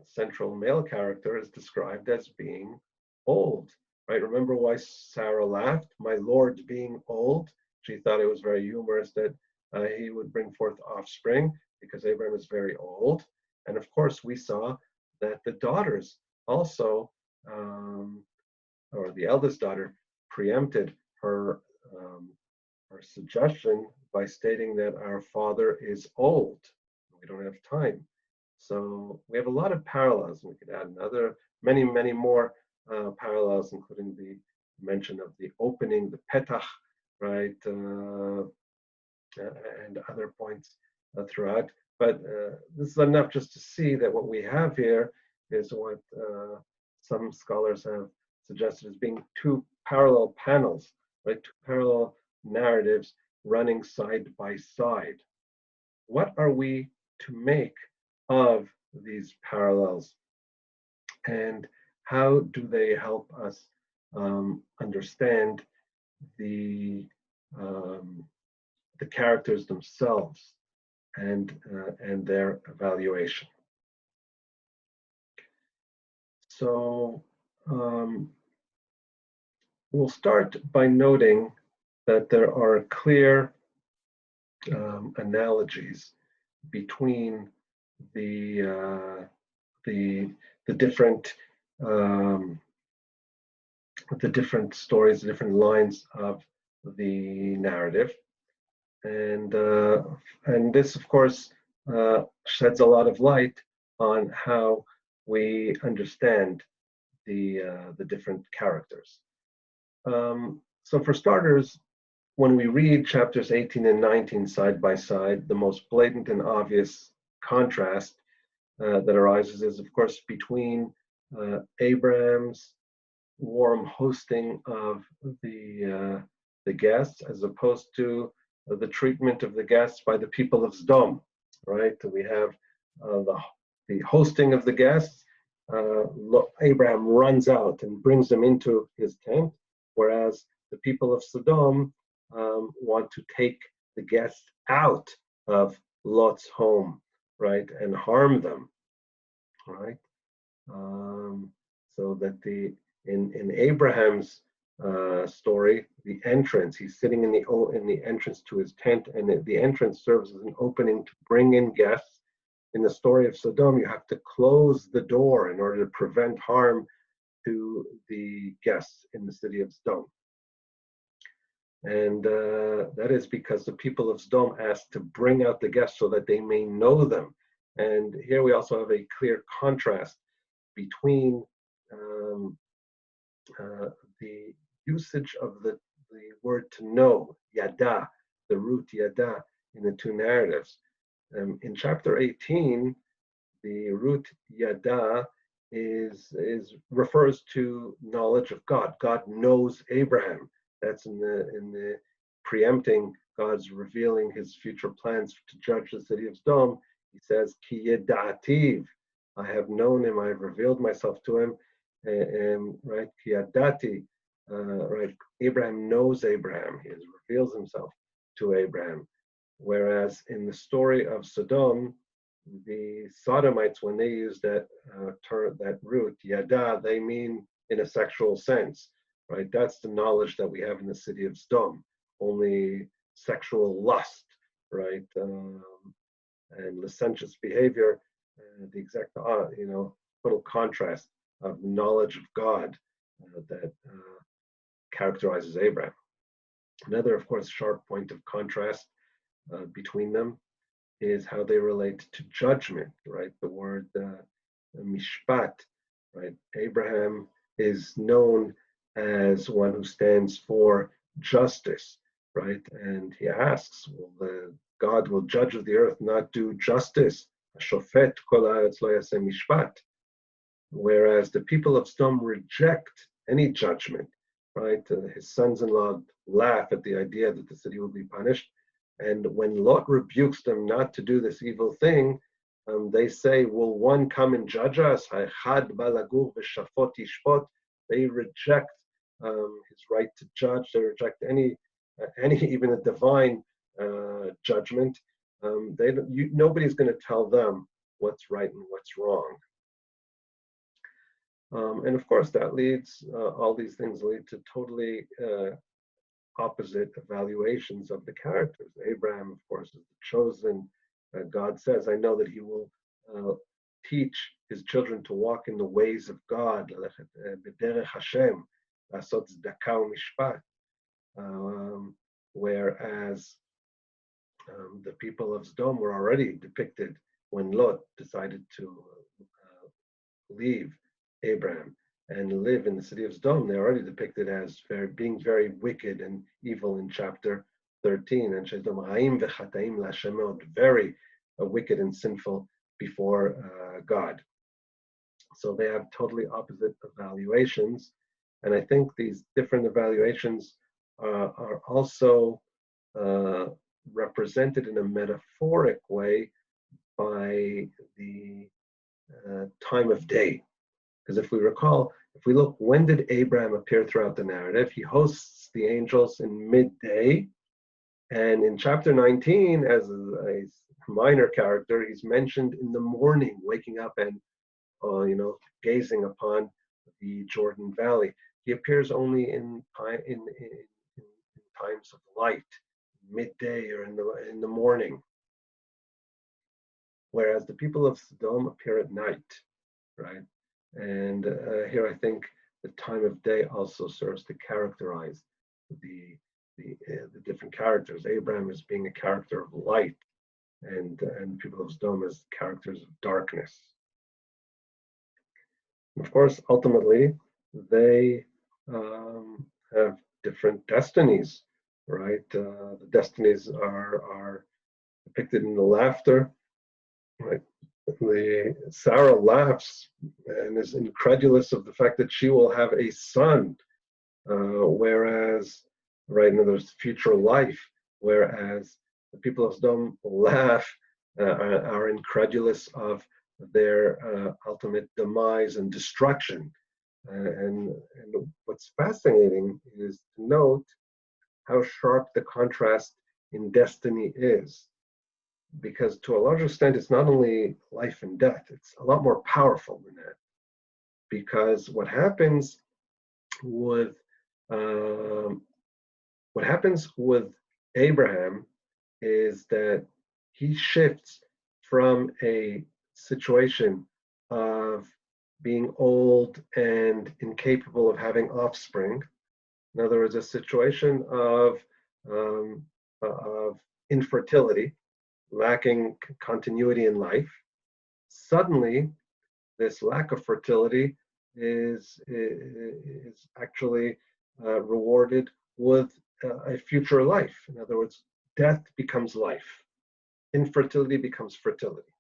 central male character is described as being old, right? Remember why Sarah laughed? "My Lord being old." She thought it was very humorous that he would bring forth offspring, because Abraham is very old. And of course, we saw that the daughters also, or the eldest daughter, preempted her suggestion by stating that our father is old. We don't have time. So we have a lot of parallels. We could add many, many more parallels, including the mention of the opening, the petach, right? and other points throughout. But this is enough just to see that what we have here is what some scholars have suggested as being two parallel panels, right? Two parallel narratives running side by side. What are we to make of these parallels? And how do they help us understand the um, the characters themselves and their evaluation? So um, we'll start by noting that there are clear analogies between the uh, the the different um, the different stories, the different lines of the narrative, and uh, and this, of course, sheds a lot of light on how we understand the different characters. So, for starters, when we read chapters 18 and 19 side by side, the most blatant and obvious contrast that arises is, of course, between Abraham's warm hosting of the guests as opposed to the treatment of the guests by the people of Sodom. Right? We have the hosting of the guests. Abraham runs out and brings them into his tent, whereas the people of Sodom want to take the guests out of Lot's home, right, and harm them, right? Um, so that in Abraham's story, the entrance, he's sitting in the entrance to his tent, and the entrance serves as an opening to bring in guests. In the story of Sodom, you have to close the door in order to prevent harm to the guests in the city of Sodom. And that is because the people of Sodom asked to bring out the guests so that they may know them. And here we also have a clear contrast between um, uh, the usage of the word to know, yada, the root yada, in the two narratives. In chapter 18, the root yada is refers to knowledge of God. God knows Abraham. That's in the preempting God's revealing his future plans to judge the city of Sodom. He says, Ki yedativ, I have known him, I have revealed myself to him. Right, Ki yadati, right, Abraham knows Abraham. He reveals himself to Abraham. Whereas in the story of Sodom, the Sodomites, when they use that term, that root yada, they mean in a sexual sense, right? That's the knowledge that we have in the city of Sodom, only sexual lust, right, and licentious behavior. The exact, total contrast of knowledge of God that characterizes Abraham. Another, of course, sharp point of contrast between them is how they relate to judgment, right? The word mishpat, right? Abraham is known as one who stands for justice, right? And he asks, well, God will judge of the earth, not do justice. Shofet kol haaretz lo yaseh mishpat. Whereas the people of Sodom reject any judgment, right? His sons-in-law laugh at the idea that the city will be punished. And when Lot rebukes them not to do this evil thing, they say, will one come and judge us? They reject his right to judge. They reject any even a divine judgment. Nobody's going to tell them what's right and what's wrong. And of course, that leads, all these things lead to totally opposite evaluations of the characters. Abraham, of course, is the chosen. God says, I know that he will teach his children to walk in the ways of God, whereas the people of Sodom were already depicted when Lot decided to leave Abraham and live in the city of Sodom. They're already depicted as being very wicked and evil in chapter 13, and Sodom ha'im v'chataim l'Hashem me'od, very wicked and sinful before God. So they have totally opposite evaluations. And I think these different evaluations are also represented in a metaphoric way by the time of day. Because if we recall, if we look, when did Abraham appear throughout the narrative? He hosts the angels in midday. And in chapter 19, as a minor character, he's mentioned in the morning, waking up and gazing upon the Jordan Valley. He appears only in times of light, midday or in the morning. Whereas the people of Sodom appear at night, right? And here I think the time of day also serves to characterize the different characters. Abraham as being a character of light, and people of Sodom as characters of darkness. And of course, ultimately, they have different destinies, right? The destinies are depicted in the laughter, right? Sarah laughs and is incredulous of the fact that she will have a son, whereas, right, in other words, future life, whereas the people of Sodom laugh, are incredulous of their ultimate demise and destruction. And what's fascinating is to note how sharp the contrast in destiny is. Because to a large extent, it's not only life and death, it's a lot more powerful than that. Because what happens with Abraham is that he shifts from a situation of being old and incapable of having offspring. In other words, a situation of infertility, lacking continuity in life. Suddenly, this lack of fertility is actually rewarded with a future life. In other words, death becomes life, infertility becomes fertility.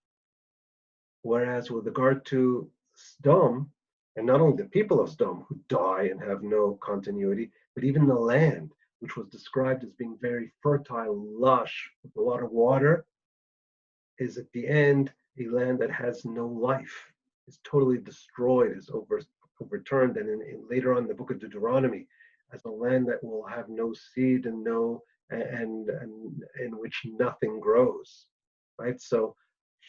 Whereas with regard to Sodom, and not only the people of Sodom who die and have no continuity, but even the land, which was described as being very fertile, lush, with a lot of water, is at the end a land that has no life, is totally destroyed, is overturned, and later on in the book of Deuteronomy, as a land that will have no seed and in which nothing grows, right? So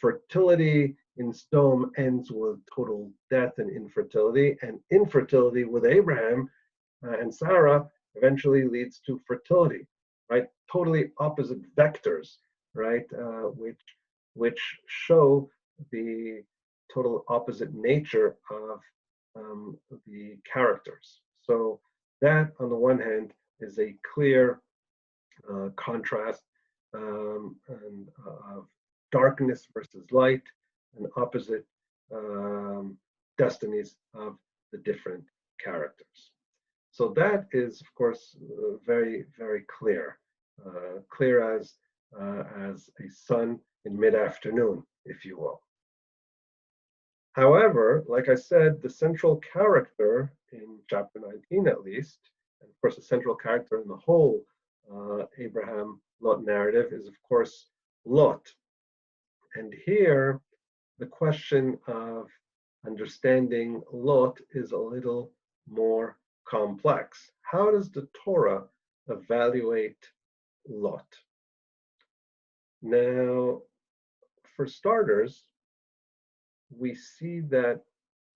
fertility in Sodom ends with total death and infertility with Abraham and Sarah eventually leads to fertility, right? Totally opposite vectors, right? Which show the total opposite nature of the characters. So that, on the one hand, is a clear contrast of darkness versus light, and opposite destinies of the different characters. So that is, of course, very, very clear, clear as a sun in mid-afternoon, if you will. However, like I said, the central character in chapter 19, at least, and of course, the central character in the whole Abraham-Lot narrative is, of course, Lot. And here, the question of understanding Lot is a little more complex. How does the Torah evaluate Lot? Now, for starters, we see that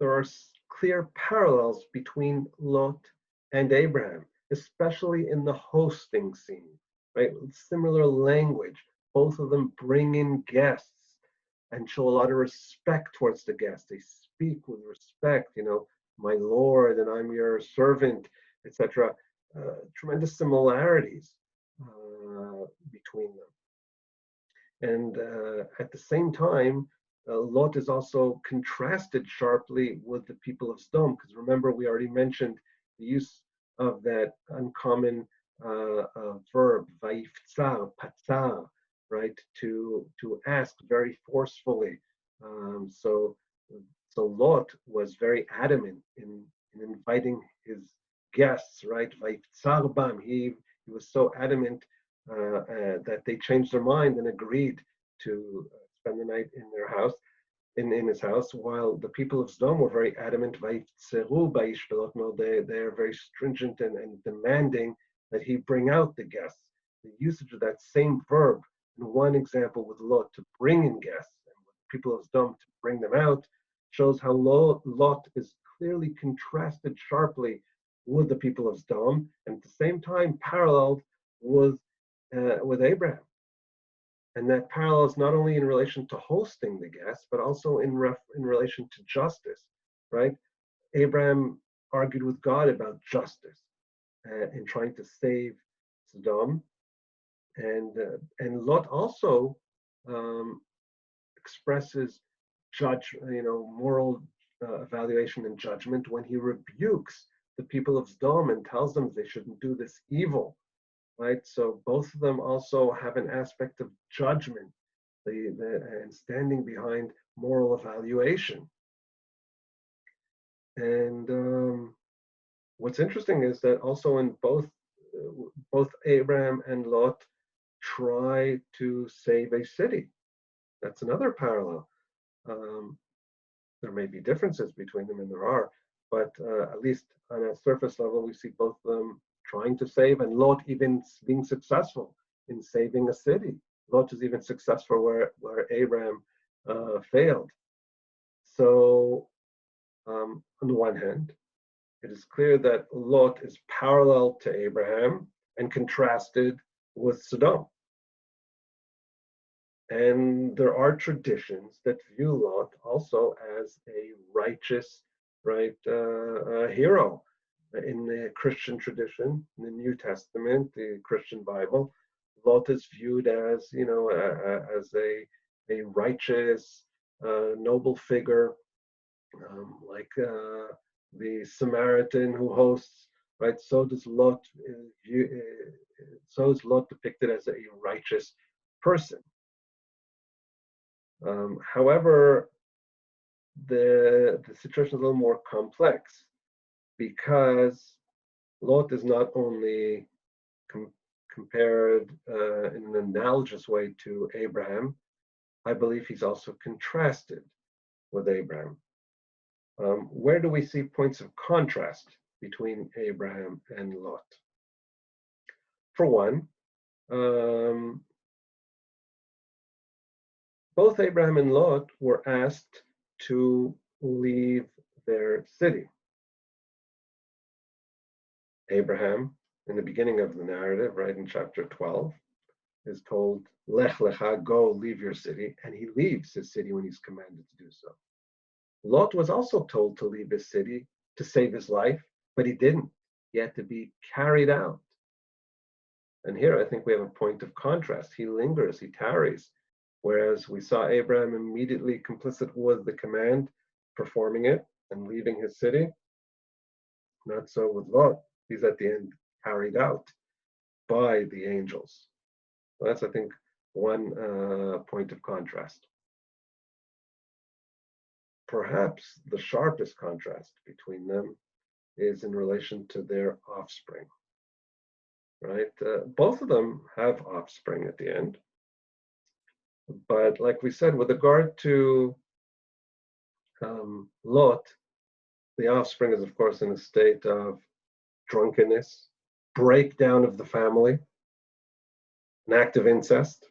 there are clear parallels between Lot and Abraham, especially in the hosting scene, right? Similar language. Both of them bring in guests and show a lot of respect towards the guests. They speak with respect, my Lord, and I'm your servant, etc. Tremendous similarities between them. And at the same time, Lot is also contrasted sharply with the people of Sodom, because remember, we already mentioned the use of that uncommon verb, vaiftsar, patsar, right? To ask very forcefully. Um, so so Lot was very adamant in inviting his guests, right? Vaiftsar bam. He was so adamant that they changed their mind and agreed to spend the night in their house in his house, while the people of Sodom were very adamant, they're very stringent and demanding that he bring out the guests. The usage of that same verb in one example with Lot to bring in guests, and with the people of Sodom to bring them out, shows how Lot is clearly contrasted sharply with the people of Sodom, and at the same time paralleled with Abraham. And that parallels not only in relation to hosting the guests, but also in relation to justice, right? Abraham argued with God about justice in trying to save Sodom, and Lot also um, expresses moral evaluation and judgment when he rebukes the people of Sodom and tells them they shouldn't do this evil, right? So both of them also have an aspect of judgment, and standing behind moral evaluation. And what's interesting is that also in both Abraham and Lot try to save a city. That's another parallel. Um, there may be differences between them, and there are, but at least on a surface level, we see both of them trying to save, and Lot even being successful in saving a city. Lot is even successful where Abraham failed. So, on the one hand, it is clear that Lot is parallel to Abraham and contrasted with Sodom. And there are traditions that view Lot also as a righteous, right, hero. In the Christian tradition, in the New Testament, the Christian Bible, Lot is viewed as, as a righteous, noble figure, like the Samaritan who hosts, right? So is Lot depicted as a righteous person. However, the situation is a little more complex because Lot is not only compared in an analogous way to Abraham, I believe he's also contrasted with Abraham. Where do we see points of contrast between Abraham and Lot? For one, both Abraham and Lot were asked to leave their city. Abraham, in the beginning of the narrative, right in chapter 12, is told, Lech lecha, go, leave your city, and he leaves his city when he's commanded to do so. Lot was also told to leave his city to save his life, but he didn't. He had to be carried out. And here I think we have a point of contrast. He lingers, he tarries, whereas we saw Abraham immediately complicit with the command, performing it and leaving his city. Not so with Lot. He's at the end carried out by the angels. So that's, I think, one point of contrast. Perhaps the sharpest contrast between them is in relation to their offspring. Right? Both of them have offspring at the end. But like we said, with regard to Lot, the offspring is, of course, in a state of drunkenness, breakdown of the family, an act of incest,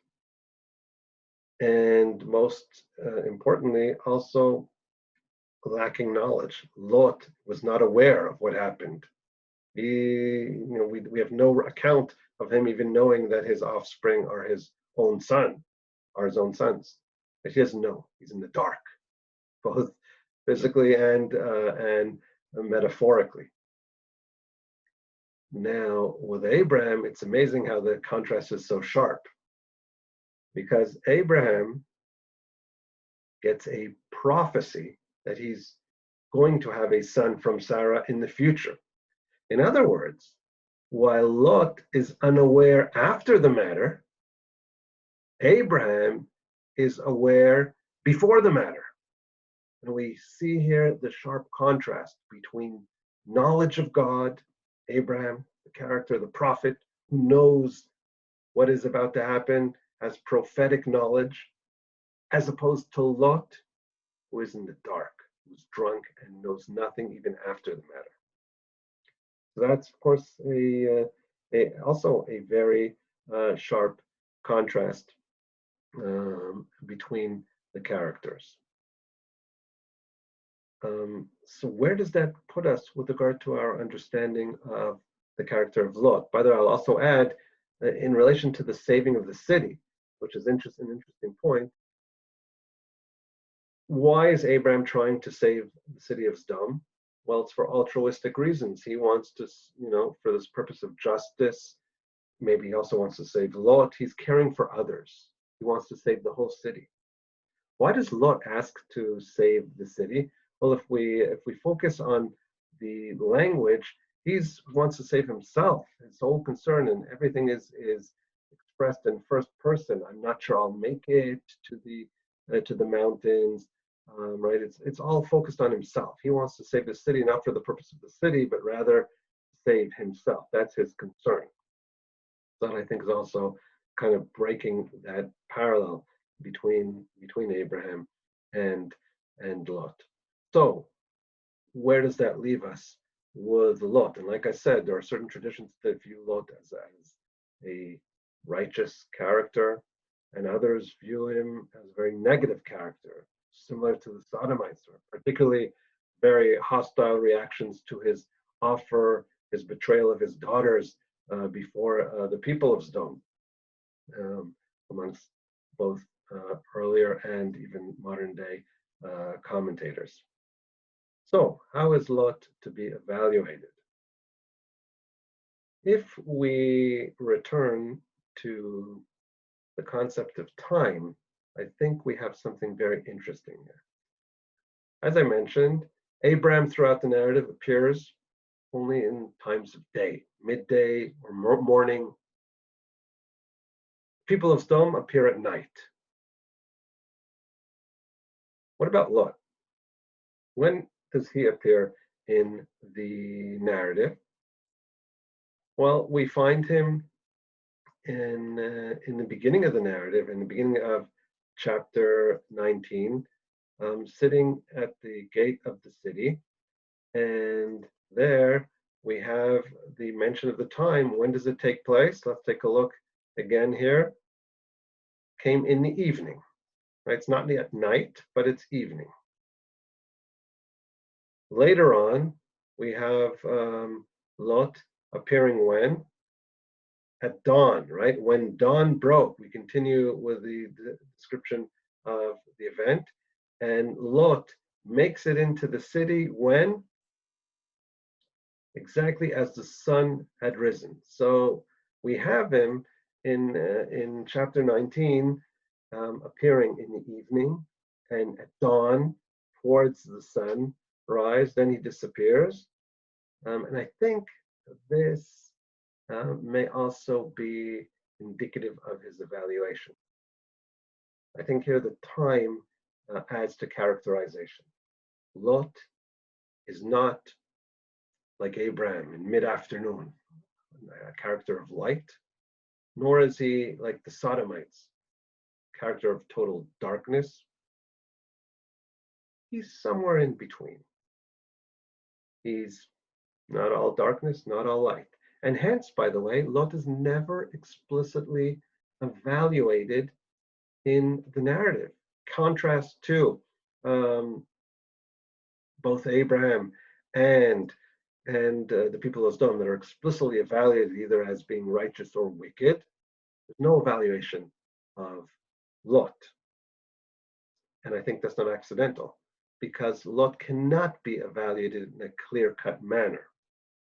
and most importantly, also lacking knowledge. Lot was not aware of what happened. We have no account of him even knowing that his offspring are his own sons. But he doesn't know. He's in the dark, both physically and metaphorically. Now, with Abraham, it's amazing how the contrast is so sharp, because Abraham gets a prophecy that he's going to have a son from Sarah in the future. In other words, while Lot is unaware after the matter, Abraham is aware before the matter. And we see here the sharp contrast between knowledge of God, Abraham, the character, the prophet, who knows what is about to happen, has prophetic knowledge, as opposed to Lot, who is in the dark, who's drunk and knows nothing even after the matter. So that's, of course, also a very sharp contrast between the characters. So where does that put us with regard to our understanding of the character of Lot? By the way, I'll also add, in relation to the saving of the city, which is an interesting point, why is Abraham trying to save the city of Sodom? Well, it's for altruistic reasons. He wants to, for this purpose of justice. Maybe he also wants to save Lot. He's caring for others. He wants to save the whole city. Why does Lot ask to save the city? Well, if we focus on the language, he wants to save himself. His whole concern and everything is expressed in first person. I'm not sure I'll make it to the mountains. Right? It's all focused on himself. He wants to save the city, not for the purpose of the city, but rather save himself. That's his concern. That I think is also kind of breaking that parallel between Abraham and Lot. So where does that leave us with Lot? And like I said, there are certain traditions that view Lot as a righteous character, and others view him as a very negative character, similar to the Sodomites, particularly very hostile reactions to his offer, his betrayal of his daughters before the people of Sodom, amongst both earlier and even modern day commentators. So, how is Lot to be evaluated? If we return to the concept of time, I think we have something very interesting here. As I mentioned, Abraham throughout the narrative appears only in times of day, midday or morning. People of Sodom appear at night. What about Lot? When does he appear in the narrative? Well, we find him in the beginning of the narrative, in the beginning of chapter 19, sitting at the gate of the city. And there we have the mention of the time. When does it take place? Let's take a look again here. Came in the evening. Right? It's not at night, but it's evening. Later on, we have Lot appearing when? At dawn, right? When dawn broke, we continue with the description of the event. And Lot makes it into the city when? Exactly as the sun had risen. So we have him in chapter 19 appearing in the evening and at dawn towards the sun rise. Then he disappears. And I think this may also be indicative of his evaluation. I think here the time adds to characterization. Lot is not like Abraham in mid-afternoon, a character of light, nor is he like the Sodomites, character of total darkness. He's somewhere in between. He's not all darkness, not all light. And hence, by the way, Lot is never explicitly evaluated in the narrative. Contrast to both Abraham and the people of Sodom that are explicitly evaluated either as being righteous or wicked. There's no evaluation of Lot. And I think that's not accidental, because Lot cannot be evaluated in a clear-cut manner.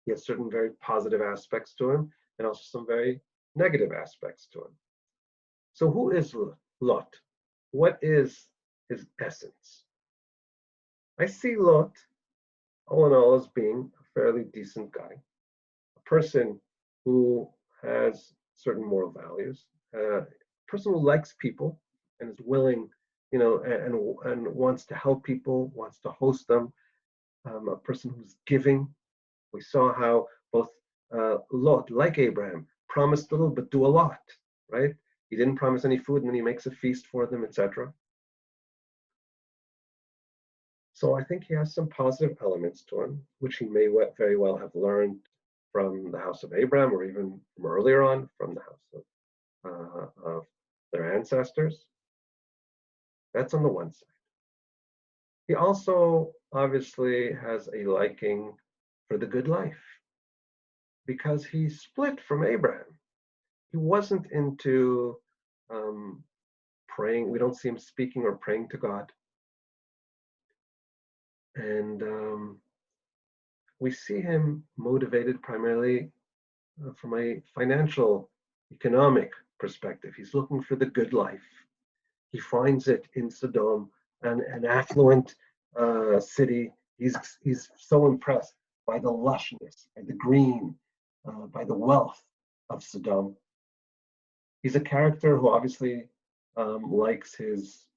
He has certain very positive aspects to him and also some very negative aspects to him. So who is Lot? What is his essence? I see Lot, all in all, as being a fairly decent guy, a person who has certain moral values, a person who likes people and is willing, and wants to help people, wants to host them, a person who's giving. We saw how both Lot, like Abraham, promised little but do a lot, right? He didn't promise any food, and then he makes a feast for them, etc. So I think he has some positive elements to him, which he may very well have learned from the house of Abraham, or even from earlier on from the house of their ancestors. That's on the one side. He also obviously has a liking for the good life because he split from Abraham. He wasn't into praying. We don't see him speaking or praying to God. And we see him motivated primarily from a financial, economic perspective. He's looking for the good life. He finds it in Sodom, an affluent city. He's so impressed by the lushness, by the green, by the wealth of Sodom. He's a character who obviously likes his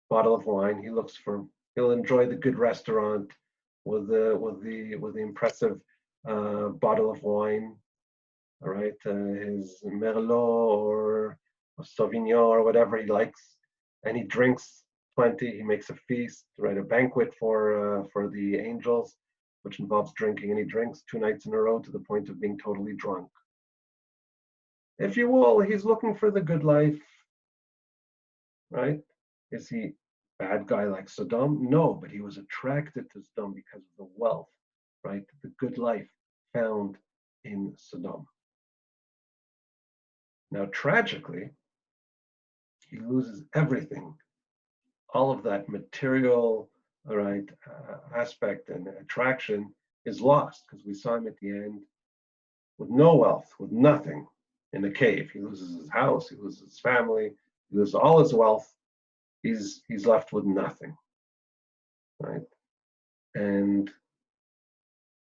bottle of wine. He'll enjoy the good restaurant with the impressive bottle of wine. All right, his Merlot or Sauvignon or whatever he likes, and he drinks plenty. He makes a feast, right, a banquet for the angels, which involves drinking, and he drinks 2 nights in a row to the point of being totally drunk. If you will, he's looking for the good life, right? Is he bad guy like Sodom? No, but he was attracted to Sodom because of the wealth, right? The good life found in Sodom. Now, tragically, he loses everything. All of that material, all right, aspect and attraction is lost because we saw him at the end with no wealth, with nothing in the cave. He loses his house, he loses his family, he loses all his wealth. He's left with nothing, right? And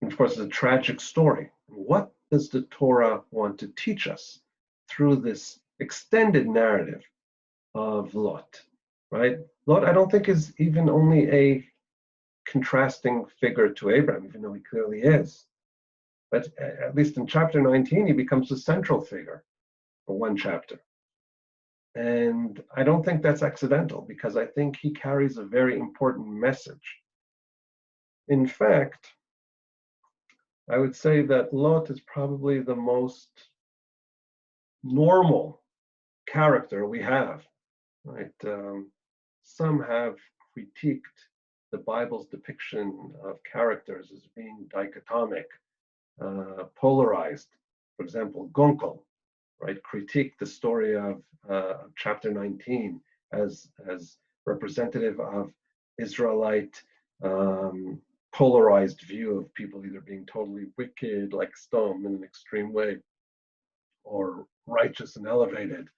of course, it's a tragic story. What does the Torah want to teach us through this extended narrative of Lot, right? Lot, I don't think, is even only a contrasting figure to Abraham, even though he clearly is. But at least in chapter 19, he becomes the central figure for one chapter. And I don't think that's accidental because I think he carries a very important message. In fact, I would say that Lot is probably the most normal character we have, right? Some have critiqued the Bible's depiction of characters as being dichotomic, polarized. For example, Gunkel, right, critiqued the story of chapter 19 as representative of Israelite polarized view of people either being totally wicked like Sodom in an extreme way or righteous and elevated.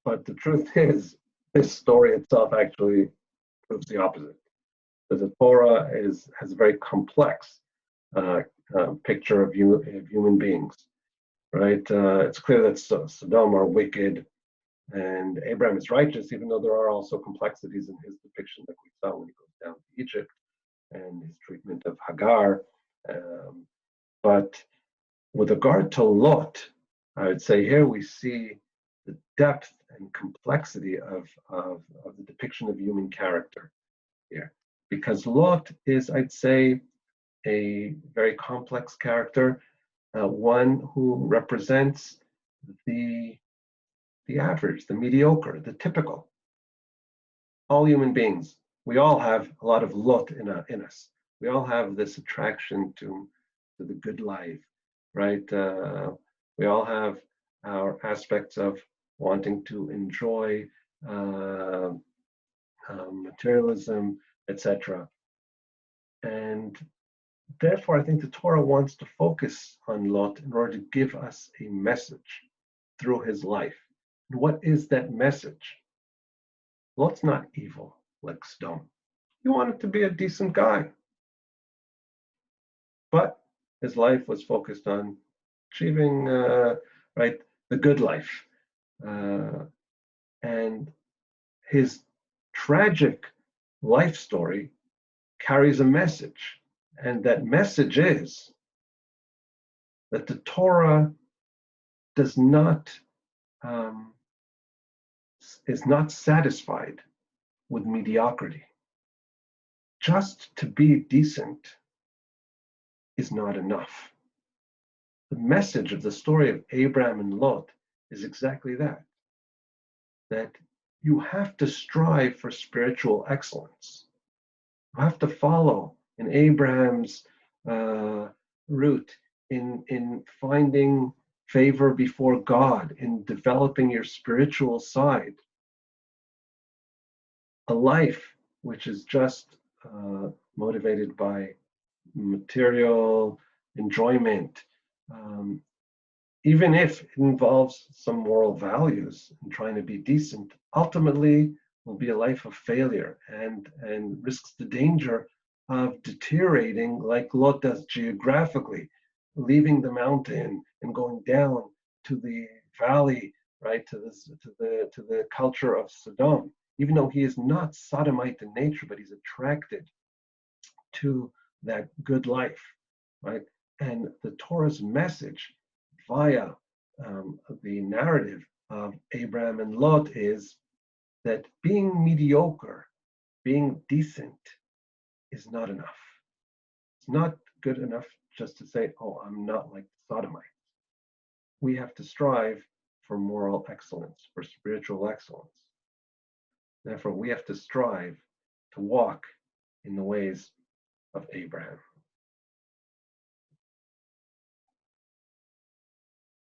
But the truth is, this story itself actually proves the opposite. That the Torah has a very complex picture of human beings, right? It's clear that Sodom are wicked and Abraham is righteous, even though there are also complexities in his depiction that we saw when he goes down to Egypt and his treatment of Hagar. But with regard to Lot, I would say here we see the depth and complexity of the depiction of human character here. Because Lot is, I'd say, a very complex character, one who represents the average, the mediocre, the typical. All human beings, we all have a lot of Lot in us. We all have this attraction to the good life, right? We all have our aspects of wanting to enjoy materialism, etc. And therefore, I think the Torah wants to focus on Lot in order to give us a message through his life. And what is that message? Lot's not evil like Sodom. He wanted to be a decent guy. But his life was focused on achieving right, the good life. Uh, and his tragic life story carries a message. And that message is that the Torah does not um, is not satisfied with mediocrity. Just to be decent is not enough. The message of the story of Abraham and Lot is exactly that, that you have to strive for spiritual excellence. You have to follow in Abraham's route in finding favor before God, in developing your spiritual side. A life which is just motivated by material enjoyment, um, even if it involves some moral values and trying to be decent, ultimately will be a life of failure and risks the danger of deteriorating like Lot does geographically, leaving the mountain and going down to the valley, right, to the culture of Sodom. Even though he is not Sodomite in nature, but he's attracted to that good life, right? And the Torah's message via the narrative of Abraham and Lot is that being mediocre, being decent, is not enough. It's not good enough just to say, oh, I'm not like the Sodomites. We have to strive for moral excellence, for spiritual excellence. Therefore, we have to strive to walk in the ways of Abraham.